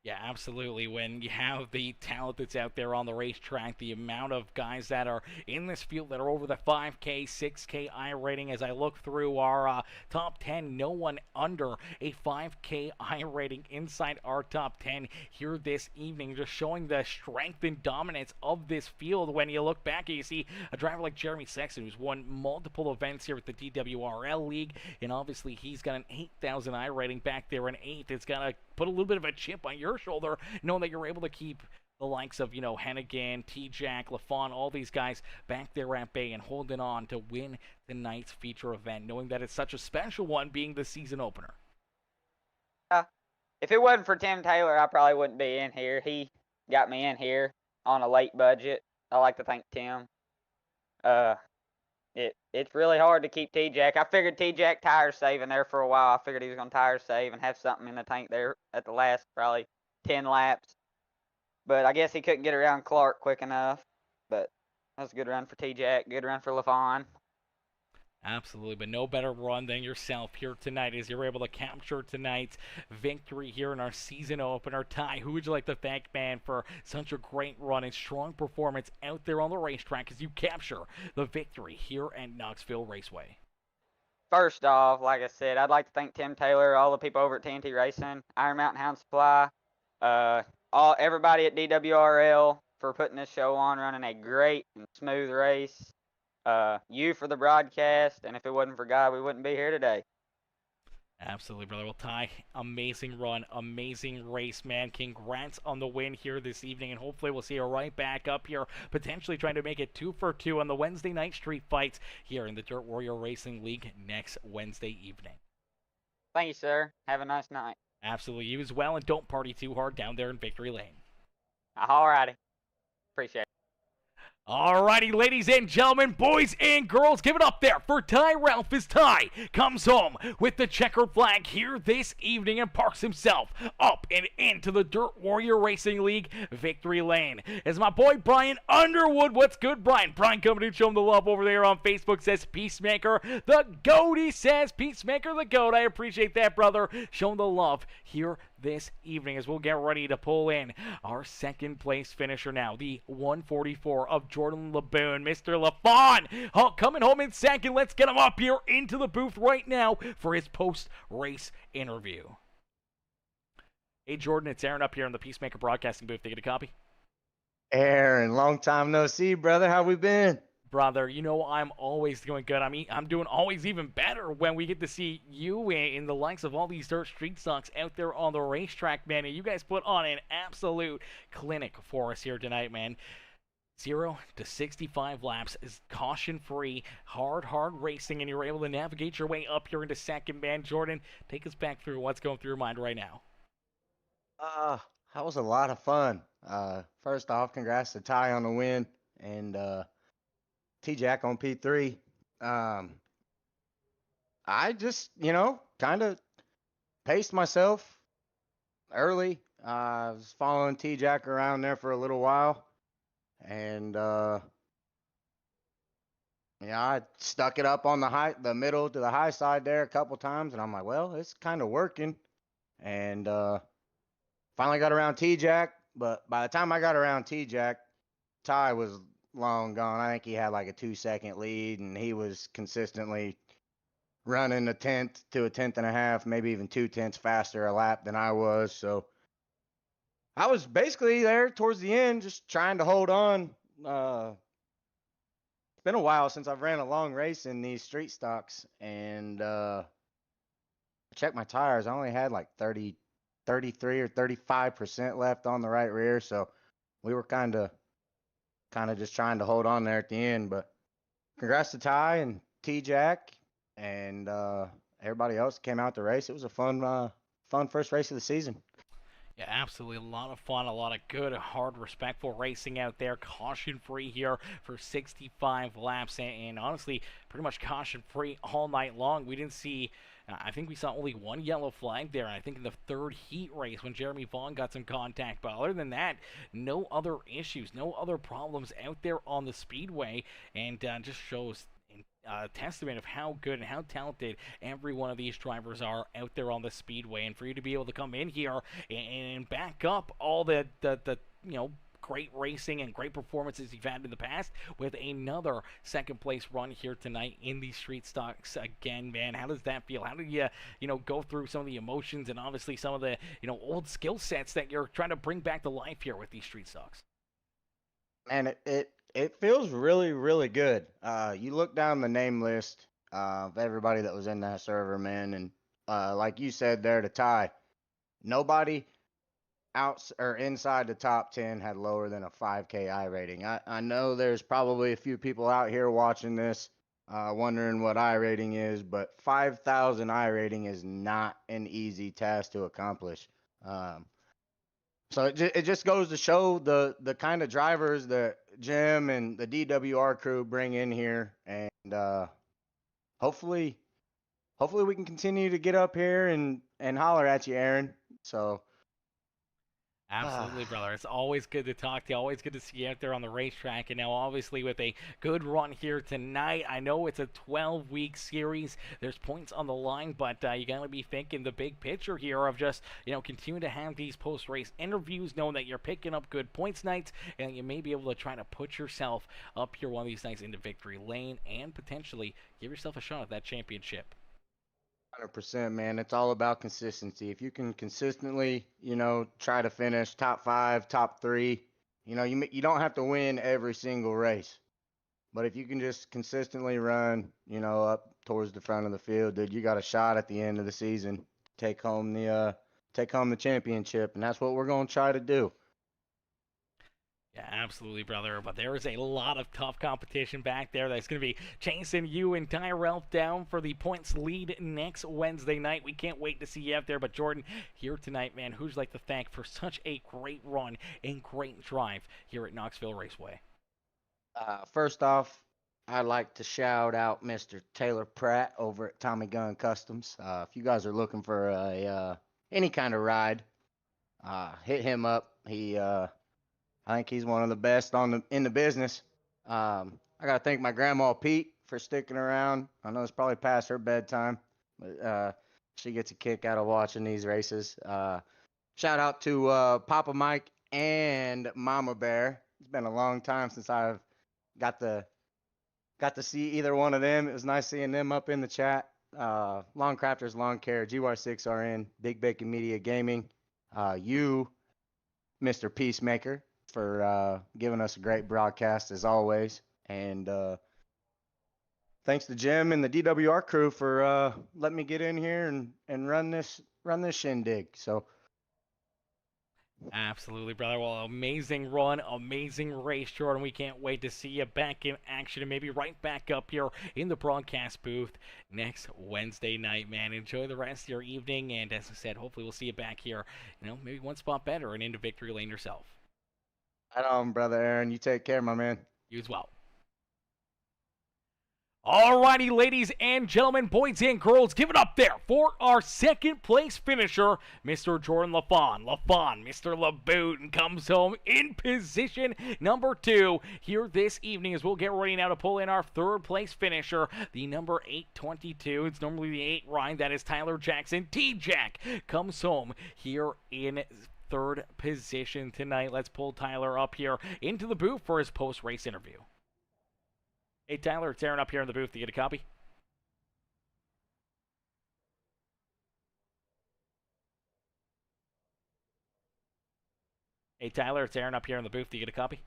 Speaker 2: Yeah, absolutely. When you have the talent that's out there on the racetrack, the amount of guys that are in this field that are over the 5K, 6K I rating, as I look through our top 10, no one under a 5K I rating inside our top 10 here this evening, just showing the strength and dominance of this field. When you look back and you see a driver like Jeremy Sexton, who's won multiple events here at the DWRL League, and obviously he's got an 8,000 I rating back there in 8th. It's got to put a little bit of a chip on your shoulder, knowing that you're able to keep the likes of, Hennigan, T-Jack, LaFawn, all these guys back there at bay and holding on to win tonight's feature event, knowing that it's such a special one, being the season opener.
Speaker 3: If it wasn't for Tim Taylor, I probably wouldn't be in here. He got me in here on a late budget. I like to thank Tim. It's really hard to keep T-Jack. I figured T-Jack tire saving there for a while. I figured he was going to tire save and have something in the tank there at the last probably 10 laps. But I guess he couldn't get around Clark quick enough. But that was a good run for T-Jack, good run for LaFawn.
Speaker 2: Absolutely, but no better run than yourself here tonight as you're able to capture tonight's victory here in our season opener. Ty, who would you like to thank, man, for such a great run and strong performance out there on the racetrack as you capture the victory here at Knoxville Raceway?
Speaker 3: First off, like I said, I'd like to thank Tim Taylor, all the people over at TNT Racing, Iron Mountain Hound Supply, everybody at DWRL for putting this show on, running a great and smooth race. You for the broadcast, and if it wasn't for God, we wouldn't be here today.
Speaker 2: Absolutely, brother. Well, Ty, amazing run, amazing race, man. Congrats on the win here this evening, and hopefully we'll see you right back up here, potentially trying to make it 2 for 2 on the Wednesday night street fights here in the Dirt Warrior Racing League next Wednesday evening.
Speaker 3: Thank you, sir. Have a nice night.
Speaker 2: Absolutely. You as well, and don't party too hard down there in Victory Lane.
Speaker 3: Alrighty. Appreciate it.
Speaker 2: Alrighty, ladies and gentlemen, boys and girls, give it up there for Ty Ralph as Ty comes home with the checkered flag here this evening and parks himself up and into the Dirt Warrior Racing League victory lane. As my boy Brian Underwood, what's good, Brian? Brian coming to show him the love over there on Facebook, says Peacemaker the GOAT. He says Peacemaker the GOAT. I appreciate that, brother. Showing the love here this evening as we'll get ready to pull in our second place finisher now, the 144 of Jordan Laboon, Mr. LaFawn, coming home in second. Let's get him up here into the booth right now for his post-race interview. Hey, Jordan, it's Aaron up here in the Peacemaker Broadcasting booth. They get a copy?
Speaker 4: Aaron, long time no see, brother. How we been?
Speaker 2: Brother, I'm always doing good. I'm doing always even better when we get to see you in the likes of all these dirt street stocks out there on the racetrack, man. And you guys put on an absolute clinic for us here tonight, man. 0 to 65 laps is caution-free, hard racing, and you're able to navigate your way up here into second, man. Jordan, take us back through what's going through your mind right now.
Speaker 4: That was a lot of fun. First off, congrats to Ty on the win, and T-Jack on P3. I just, kind of paced myself early. I was following T-Jack around there for a little while. And, I stuck it up on the middle to the high side there a couple times. And I'm like, well, it's kind of working. And finally got around T-Jack. But by the time I got around T-Jack, Ty was long gone. I think he had like a 2-second lead, and he was consistently running a tenth to a tenth and a half, maybe even 2 tenths faster a lap than I was. So I was basically there towards the end, just trying to hold on. It's been a while since I've ran a long race in these street stocks, and I checked my tires. I only had like 33 or 35% left on the right rear, so we were kind of just trying to hold on there at the end. But congrats to Ty and T-Jack and everybody else that came out to race. It was a fun first race of the season.
Speaker 2: Yeah, absolutely. A lot of fun, a lot of good, hard, respectful racing out there. Caution-free here for 65 laps, and honestly, pretty much caution-free all night long. We didn't see, I think we saw only one yellow flag there, and I think in the third heat race when Jeremy Vaughn got some contact. But other than that, no other issues, no other problems out there on the speedway, and just shows testament of how good and how talented every one of these drivers are out there on the speedway. And for you to be able to come in here and back up all the great racing and great performances you've had in the past with another second place run here tonight in these street stocks again, man, how does that feel? How do you go through some of the emotions and obviously some of the old skill sets that you're trying to bring back to life here with these street stocks?
Speaker 4: Man, it feels really, really good. You look down the name list of everybody that was in that server, man, and like you said there to Ty, nobody out or inside the top 10 had lower than a 5K iRating. I know there's probably a few people out here watching this wondering what iRating is, but 5,000 iRating is not an easy task to accomplish. So it just goes to show the kind of drivers that Jim and the DWR crew bring in here, and hopefully we can continue to get up here and holler at you, Aaron. So
Speaker 2: Absolutely, brother. It's always good to talk to you. Always good to see you out there on the racetrack. And now, obviously, with a good run here tonight, I know it's a 12-week series. There's points on the line, but you got to be thinking the big picture here of just, continue to have these post-race interviews, knowing that you're picking up good points nights, and you may be able to try to put yourself up here one of these nights into victory lane and potentially give yourself a shot at that championship.
Speaker 4: 100%, man. It's all about consistency. If you can consistently, try to finish top 5, top 3, you don't have to win every single race. But if you can just consistently run, up towards the front of the field, dude, you got a shot at the end of the season to take home the championship, and that's what we're going to try to do.
Speaker 2: Yeah, absolutely, brother. But there is a lot of tough competition back there that's going to be chasing you and Tyrell down for the points lead next Wednesday night. We can't wait to see you out there. But Jordan, here tonight, man, who'd you like to thank for such a great run and great drive here at Knoxville Raceway?
Speaker 4: First off, I'd like to shout out Mr. Taylor Pratt over at Tommy Gun Customs. If you guys are looking for any kind of ride, hit him up. I think he's one of the best in the business. I got to thank my grandma Pete for sticking around. I know it's probably past her bedtime, but she gets a kick out of watching these races. Shout out to Papa Mike and Mama Bear. It's been a long time since I've got to see either one of them. It was nice seeing them up in the chat. Lawn Crafters Lawn Care, GY6RN, Big Bacon Media Gaming, you, Mr. PeaceMaker, for giving us a great broadcast as always, and thanks to Jim and the DWR crew for letting me get in here and run this shindig. So
Speaker 2: absolutely, brother. Well, amazing run, amazing race, Jordan. We can't wait to see you back in action and maybe right back up here in the broadcast booth next Wednesday night, man. Enjoy the rest of your evening, and as I said, hopefully we'll see you back here, maybe one spot better and into victory lane yourself.
Speaker 4: Right on, brother Aaron. You take care, my man.
Speaker 2: You as well. Alrighty, ladies and gentlemen, boys and girls, give it up there for our second place finisher, Mr. Jordan LaFawn. Mr. LaBoot comes home in position number 2 here this evening as we'll get ready now to pull in our third place finisher, the number 822. It's normally the 8 ride. That is Tyler Jackson. T-Jack comes home here in third position tonight. Let's pull Tyler up here into the booth for his post-race interview. Hey, Tyler, it's Aaron up here in the booth. Do you get a copy? Hey, Tyler, it's Aaron up here in the booth. Do you get a copy?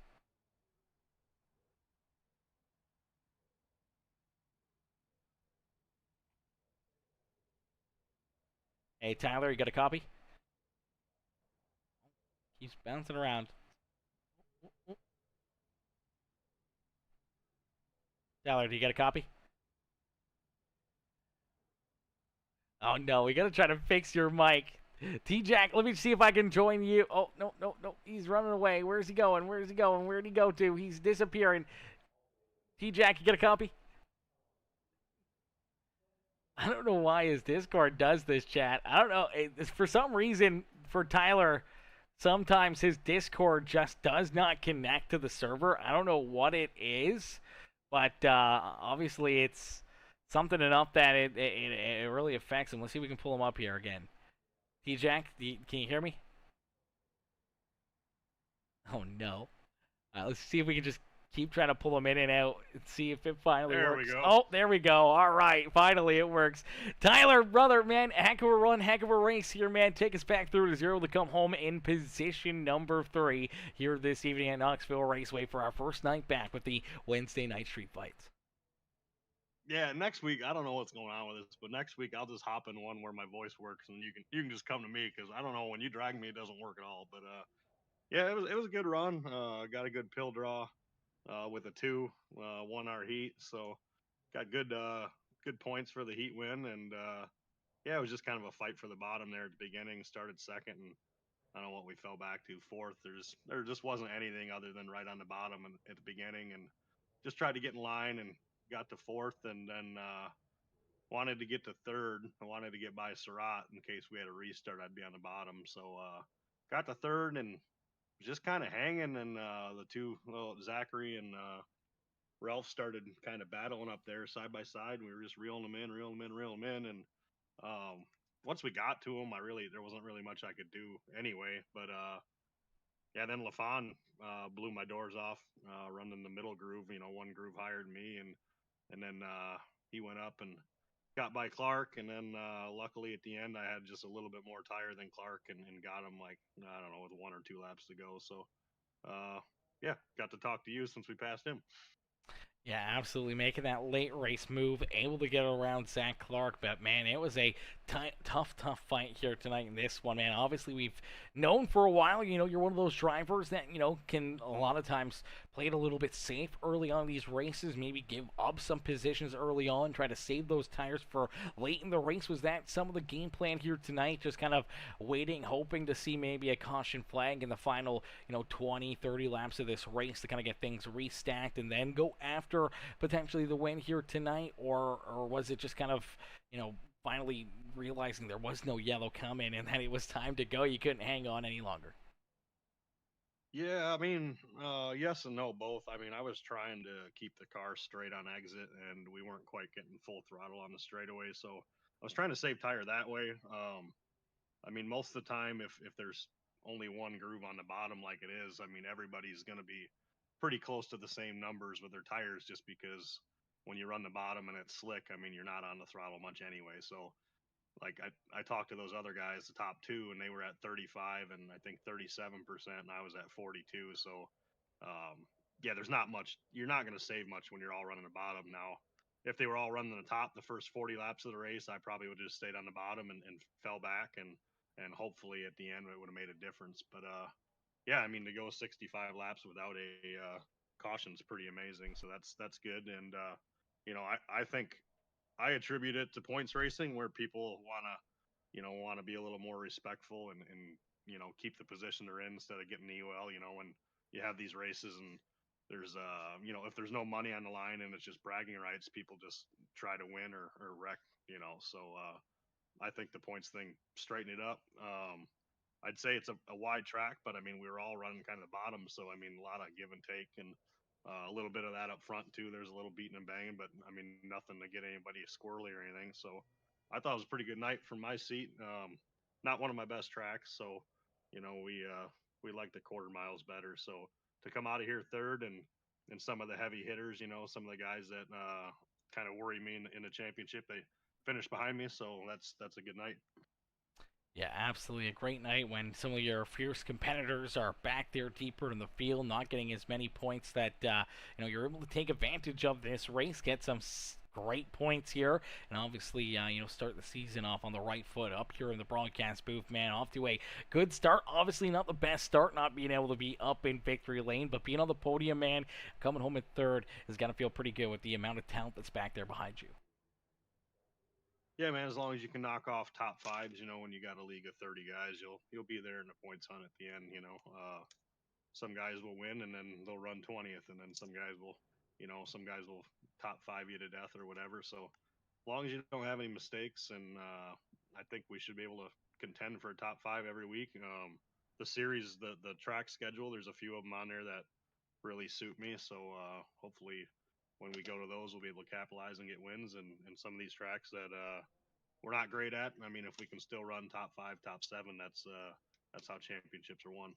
Speaker 2: Hey, Tyler, you got a copy? Keeps bouncing around. Tyler, do you get a copy? Oh, no, we got to try to fix your mic. T-Jack, let me see if I can join you. Oh, no, no, no. He's running away. Where's he going? Where's he going? Where'd he go to? He's disappearing. T-Jack, you get a copy? I don't know why his Discord does this, chat. I don't know. For some reason, for Tyler, sometimes his Discord just does not connect to the server. I don't know what it is, but obviously it's something enough that it really affects him. Let's see if we can pull him up here again. T-Jack, can you hear me? Oh, no. Let's see if we can just keep trying to pull him in and out and see if it finally
Speaker 5: There
Speaker 2: works.
Speaker 5: we go.
Speaker 2: Oh, there we go. All right. Finally, it works. Tyler, brother, man, heck of a run, heck of a race here, man. Take us back through to zero to come home in position number 3 here this evening at Knoxville Raceway for our first night back with the Wednesday night street fights.
Speaker 5: Yeah, next week I don't know what's going on with this, but next week I'll just hop in one where my voice works, and you can just come to me because I don't know, when you drag me it doesn't work at all. But yeah, it was a good run. Got a good pill draw with a 2, won our heat, so got good points for the heat win, and yeah, it was just kind of a fight for the bottom there at the beginning. Started second, and I don't know what we fell back to, fourth. There just wasn't anything other than right on the bottom at the beginning, and just tried to get in line and got to fourth, and then wanted to get to third. I wanted to get by Surratt in case we had a restart. I'd be on the bottom, so got to third and just kind of hanging. And the two, Zachary and Ralph, started kind of battling up there side by side. We were just reeling them in, and once we got to them, there wasn't really much I could do anyway. But yeah, then LaFon blew my doors off, running the middle groove. One groove higher than me, and then he went up and got by Clark, and then luckily at the end I had just a little bit more tire than Clark, and got him, like, I don't know, with 1 or 2 laps to go. So yeah, got to talk to you since we passed him.
Speaker 2: Yeah, absolutely, making that late race move, able to get around Zach Clark, but man, it was a tough fight here tonight in this one, man. Obviously, we've known for a while, you're one of those drivers that, can a lot of times play it a little bit safe early on in these races, maybe give up some positions early on, try to save those tires for late in the race. Was that some of the game plan here tonight? Just kind of waiting, hoping to see maybe a caution flag in the final, 20, 30 laps of this race to kind of get things restacked and then go after potentially the win here tonight? Or was it just kind of, finally realizing there was no yellow coming and that it was time to go? You couldn't hang on any longer.
Speaker 5: Yeah, I mean, yes and no, both. I mean, I was trying to keep the car straight on exit, and we weren't quite getting full throttle on the straightaway, so I was trying to save tire that way. I mean, most of the time, if there's only one groove on the bottom like it is, I mean, everybody's going to be pretty close to the same numbers with their tires, just because when you run the bottom and it's slick, I mean, you're not on the throttle much anyway. So, like, I talked to those other guys, the top 2, and they were at 35 and I think 37%, and I was at 42. So, yeah, there's not much. You're not going to save much when you're all running the bottom. Now, if they were all running the top the first 40 laps of the race, I probably would have just stayed on the bottom and fell back, and hopefully at the end it would have made a difference. But yeah, I mean, to go 65 laps without a caution is pretty amazing. So that's good. And I think I attribute it to points racing, where people want to be a little more respectful and keep the position they're in instead of getting the UL. When you have these races and there's if there's no money on the line and it's just bragging rights, people just try to win or wreck. So I think the points thing straightened it up. I'd say it's a wide track, but I mean, we were all running kind of the bottom, so I mean, a lot of give and take, and a little bit of that up front too. There's a little beating and banging, but I mean, nothing to get anybody squirrely or anything. So I thought it was a pretty good night from my seat. Not one of my best tracks, so we like the quarter miles better. So to come out of here third, and some of the heavy hitters, some of the guys that kind of worry me in the championship, they finished behind me, so that's a good night.
Speaker 2: Yeah, absolutely. A great night when some of your fierce competitors are back there deeper in the field, not getting as many points that you're able to take advantage of this race, get some great points here, and obviously start the season off on the right foot up here in the broadcast booth, man. Off to a good start. Obviously not the best start, not being able to be up in victory lane, but being on the podium, man, coming home in third is gonna feel pretty good with the amount of talent that's back there behind you.
Speaker 5: Yeah, man. As long as you can knock off top fives, when you got a league of 30 guys, you'll be there in the points hunt at the end. Some guys will win and then they'll run 20th, and then some guys will top five you to death or whatever. So as long as you don't have any mistakes, and I think we should be able to contend for a top five every week. The series, the track schedule, there's a few of them on there that really suit me. So hopefully when we go to those, we'll be able to capitalize and get wins. And some of these tracks that we're not great at, I mean, if we can still run top five, top seven, that's how championships are won.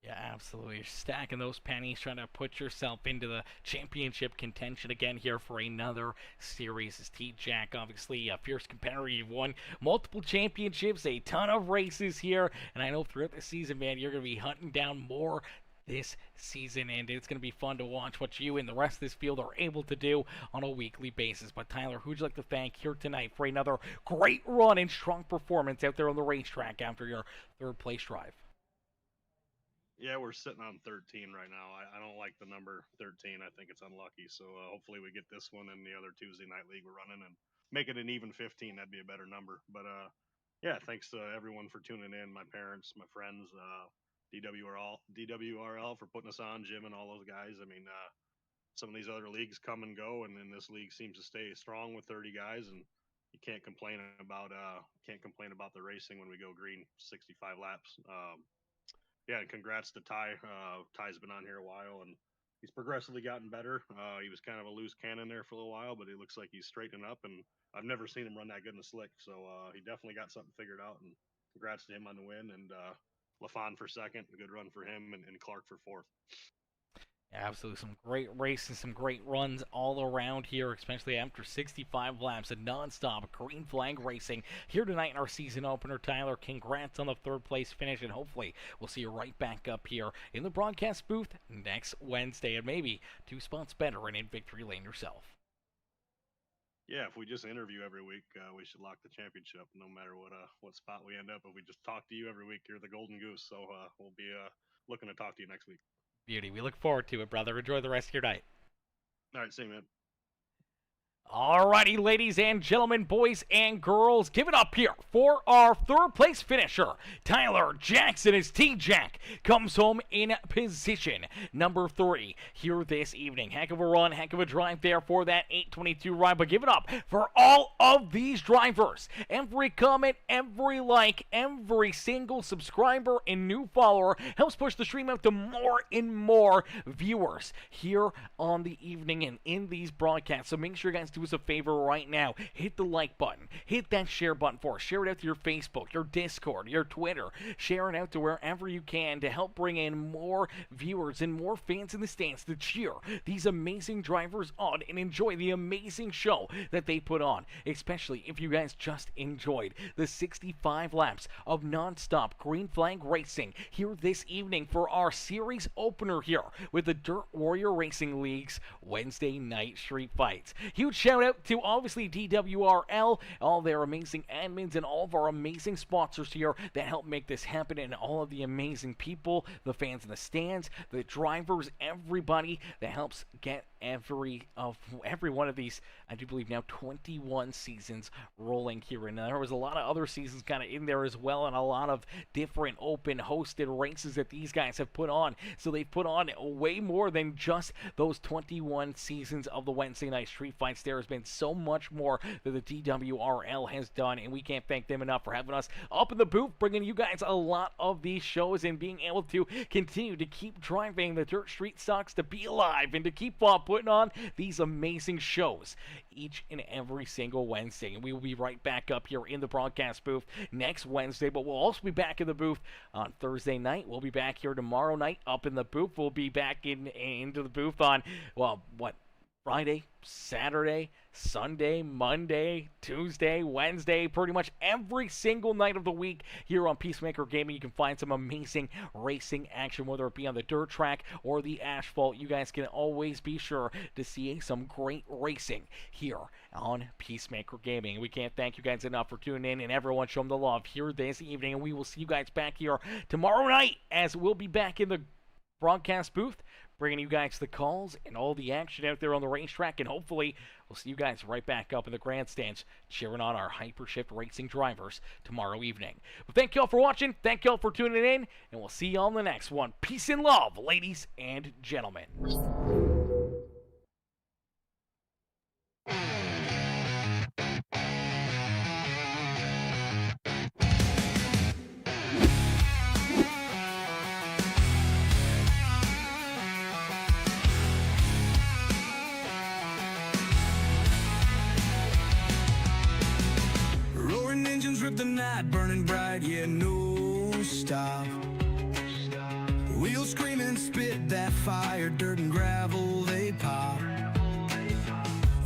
Speaker 2: Yeah, absolutely. You're stacking those pennies, trying to put yourself into the championship contention again here for another series. As T-Jack, obviously a fierce competitor. You've won multiple championships, a ton of races here, and I know throughout the season, man, you're going to be hunting down more this season, and it's going to be fun to watch what you and the rest of this field are able to do on a weekly basis. But Tyler, who'd you like to thank here tonight for another great run and strong performance out there on the racetrack after your third place drive?
Speaker 5: Yeah, we're sitting on 13 right now. I don't like the number 13. I think it's unlucky. So hopefully we get this one and the other Tuesday night league we're running and make it an even 15. That'd be a better number. But yeah, thanks to everyone for tuning in. My parents, my friends, DWRL for putting us on, Jim and all those guys. I mean, some of these other leagues come and go, and then this league seems to stay strong with 30 guys, and you can't complain about the racing when we go green 65 laps. Yeah, and congrats to Ty. Ty's been on here a while, and he's progressively gotten better. He was kind of a loose cannon there for a little while, but it looks like he's straightening up, and I've never seen him run that good in the slick. So he definitely got something figured out, and congrats to him on the win. And LaFon for second, a good run for him, and Clark for fourth.
Speaker 2: Absolutely, some great races, some great runs all around here, especially after 65 laps of non-stop green flag racing here tonight in our season opener. Tyler, congrats on the third place finish, and hopefully we'll see you right back up here in the broadcast booth next Wednesday, and maybe 2 spots better and in victory lane yourself.
Speaker 5: Yeah, if we just interview every week, we should lock the championship, no matter what spot we end up. If we just talk to you every week, you're the golden goose. So we'll be looking to talk to you next week.
Speaker 2: Beauty. We look forward to it, brother. Enjoy the rest of your night.
Speaker 5: All right, see you, man.
Speaker 2: Alrighty, ladies and gentlemen, boys and girls, give it up here for our third place finisher. Tyler Jackson as T-Jack comes home in position number 3 here this evening. Heck of a run, heck of a drive there for that 822 ride, but give it up for all of these drivers. Every comment, every like, every single subscriber and new follower helps push the stream out to more and more viewers here on the evening and in these broadcasts. So make sure you guys do us a favor right now. Hit the like button. Hit that share button for us. Share it out to your Facebook, your Discord, your Twitter. Share it out to wherever you can to help bring in more viewers and more fans in the stands to cheer these amazing drivers on and enjoy the amazing show that they put on. Especially if you guys just enjoyed the 65 laps of non-stop green flag racing here this evening for our series opener here with the Dirt Warrior Racing League's Wednesday night street fights. Huge shout out to obviously DWRL, all their amazing admins, and all of our amazing sponsors here that help make this happen, and all of the amazing people, the fans in the stands, the drivers, everybody that helps get every one of these, I do believe now 21 seasons rolling here. And there was a lot of other seasons kind of in there as well, and a lot of different open hosted races that these guys have put on. So they've put on way more than just those 21 seasons of the Wednesday night street fights. There has been so much more that the DWRL has done, and we can't thank them enough for having us up in the booth, bringing you guys a lot of these shows and being able to continue to keep driving the dirt street stocks to be alive and to keep putting on these amazing shows each and every single Wednesday. And we will be right back up here in the broadcast booth next Wednesday, but we'll also be back in the booth on Thursday night. We'll be back here tomorrow night up in the booth. We'll be back into the booth on, well, Friday, Saturday, Sunday, Monday, Tuesday, Wednesday, pretty much every single night of the week here on PeaceMaker Gaming. You can find some amazing racing action, whether it be on the dirt track or the asphalt. You guys can always be sure to see some great racing here on PeaceMaker Gaming. We can't thank you guys enough for tuning in, and everyone show them the love here this evening, and we will see you guys back here tomorrow night as we'll be back in the broadcast booth, bringing you guys the calls and all the action out there on the racetrack, and hopefully we'll see you guys right back up in the grandstands cheering on our Hypershift Racing drivers tomorrow evening. But thank y'all for watching, thank y'all for tuning in, and we'll see y'all in the next one. Peace and love, ladies and gentlemen.
Speaker 1: Rip the night burning bright, yeah, no stop. Wheels screaming, spit that fire, dirt and gravel, they pop.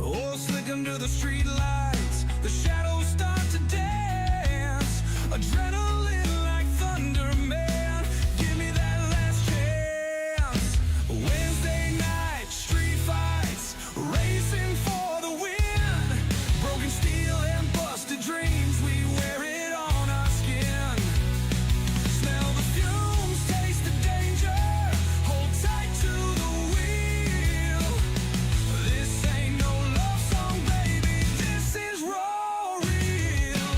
Speaker 1: Oil slick under the street lights, the shadows start to dance. Adrenaline like thunder, man, give me that last chance. Wednesday night, street fights, racing for the win. Broken steel and busted dreams, we wear it on our skin. Smell the fumes, taste the danger, hold tight to the wheel. This ain't no love song, baby, this is raw real.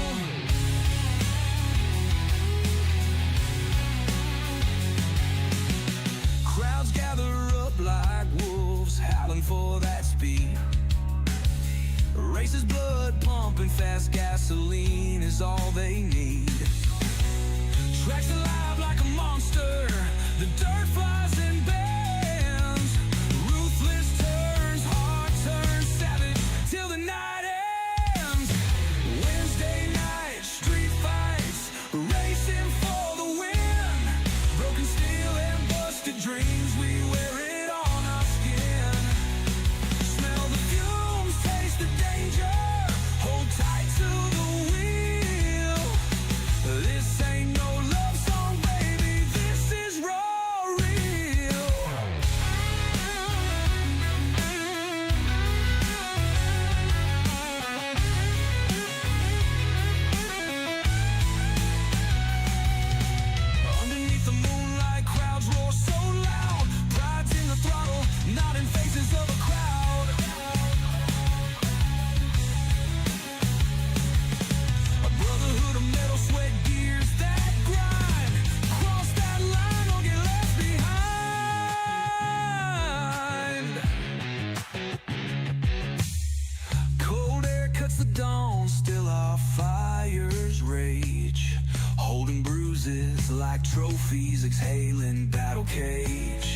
Speaker 1: Crowds gather up like wolves, howling for that speed. Races blood pumping fast, gasoline is all they need. Tracks alive like a monster, the dirt flies and bends. Ruthless turns, heart turns savage till the night ends. Wednesday night, street fights, racing for the win. Broken steel and busted dreams, we wear it on our skin. Smell the fumes, taste the danger, hold tight to the wheel. This ain't no love song, baby, this is raw real. Underneath the moonlight, crowds roar so loud. Pride's in the throttle, not in faces of a crowd. A brotherhood of metal, sweat, gears that grind. Cross that line or get left behind. Cold air cuts the dawn, still our fires rage. Holding bruises like trophies, exhaling battle cage.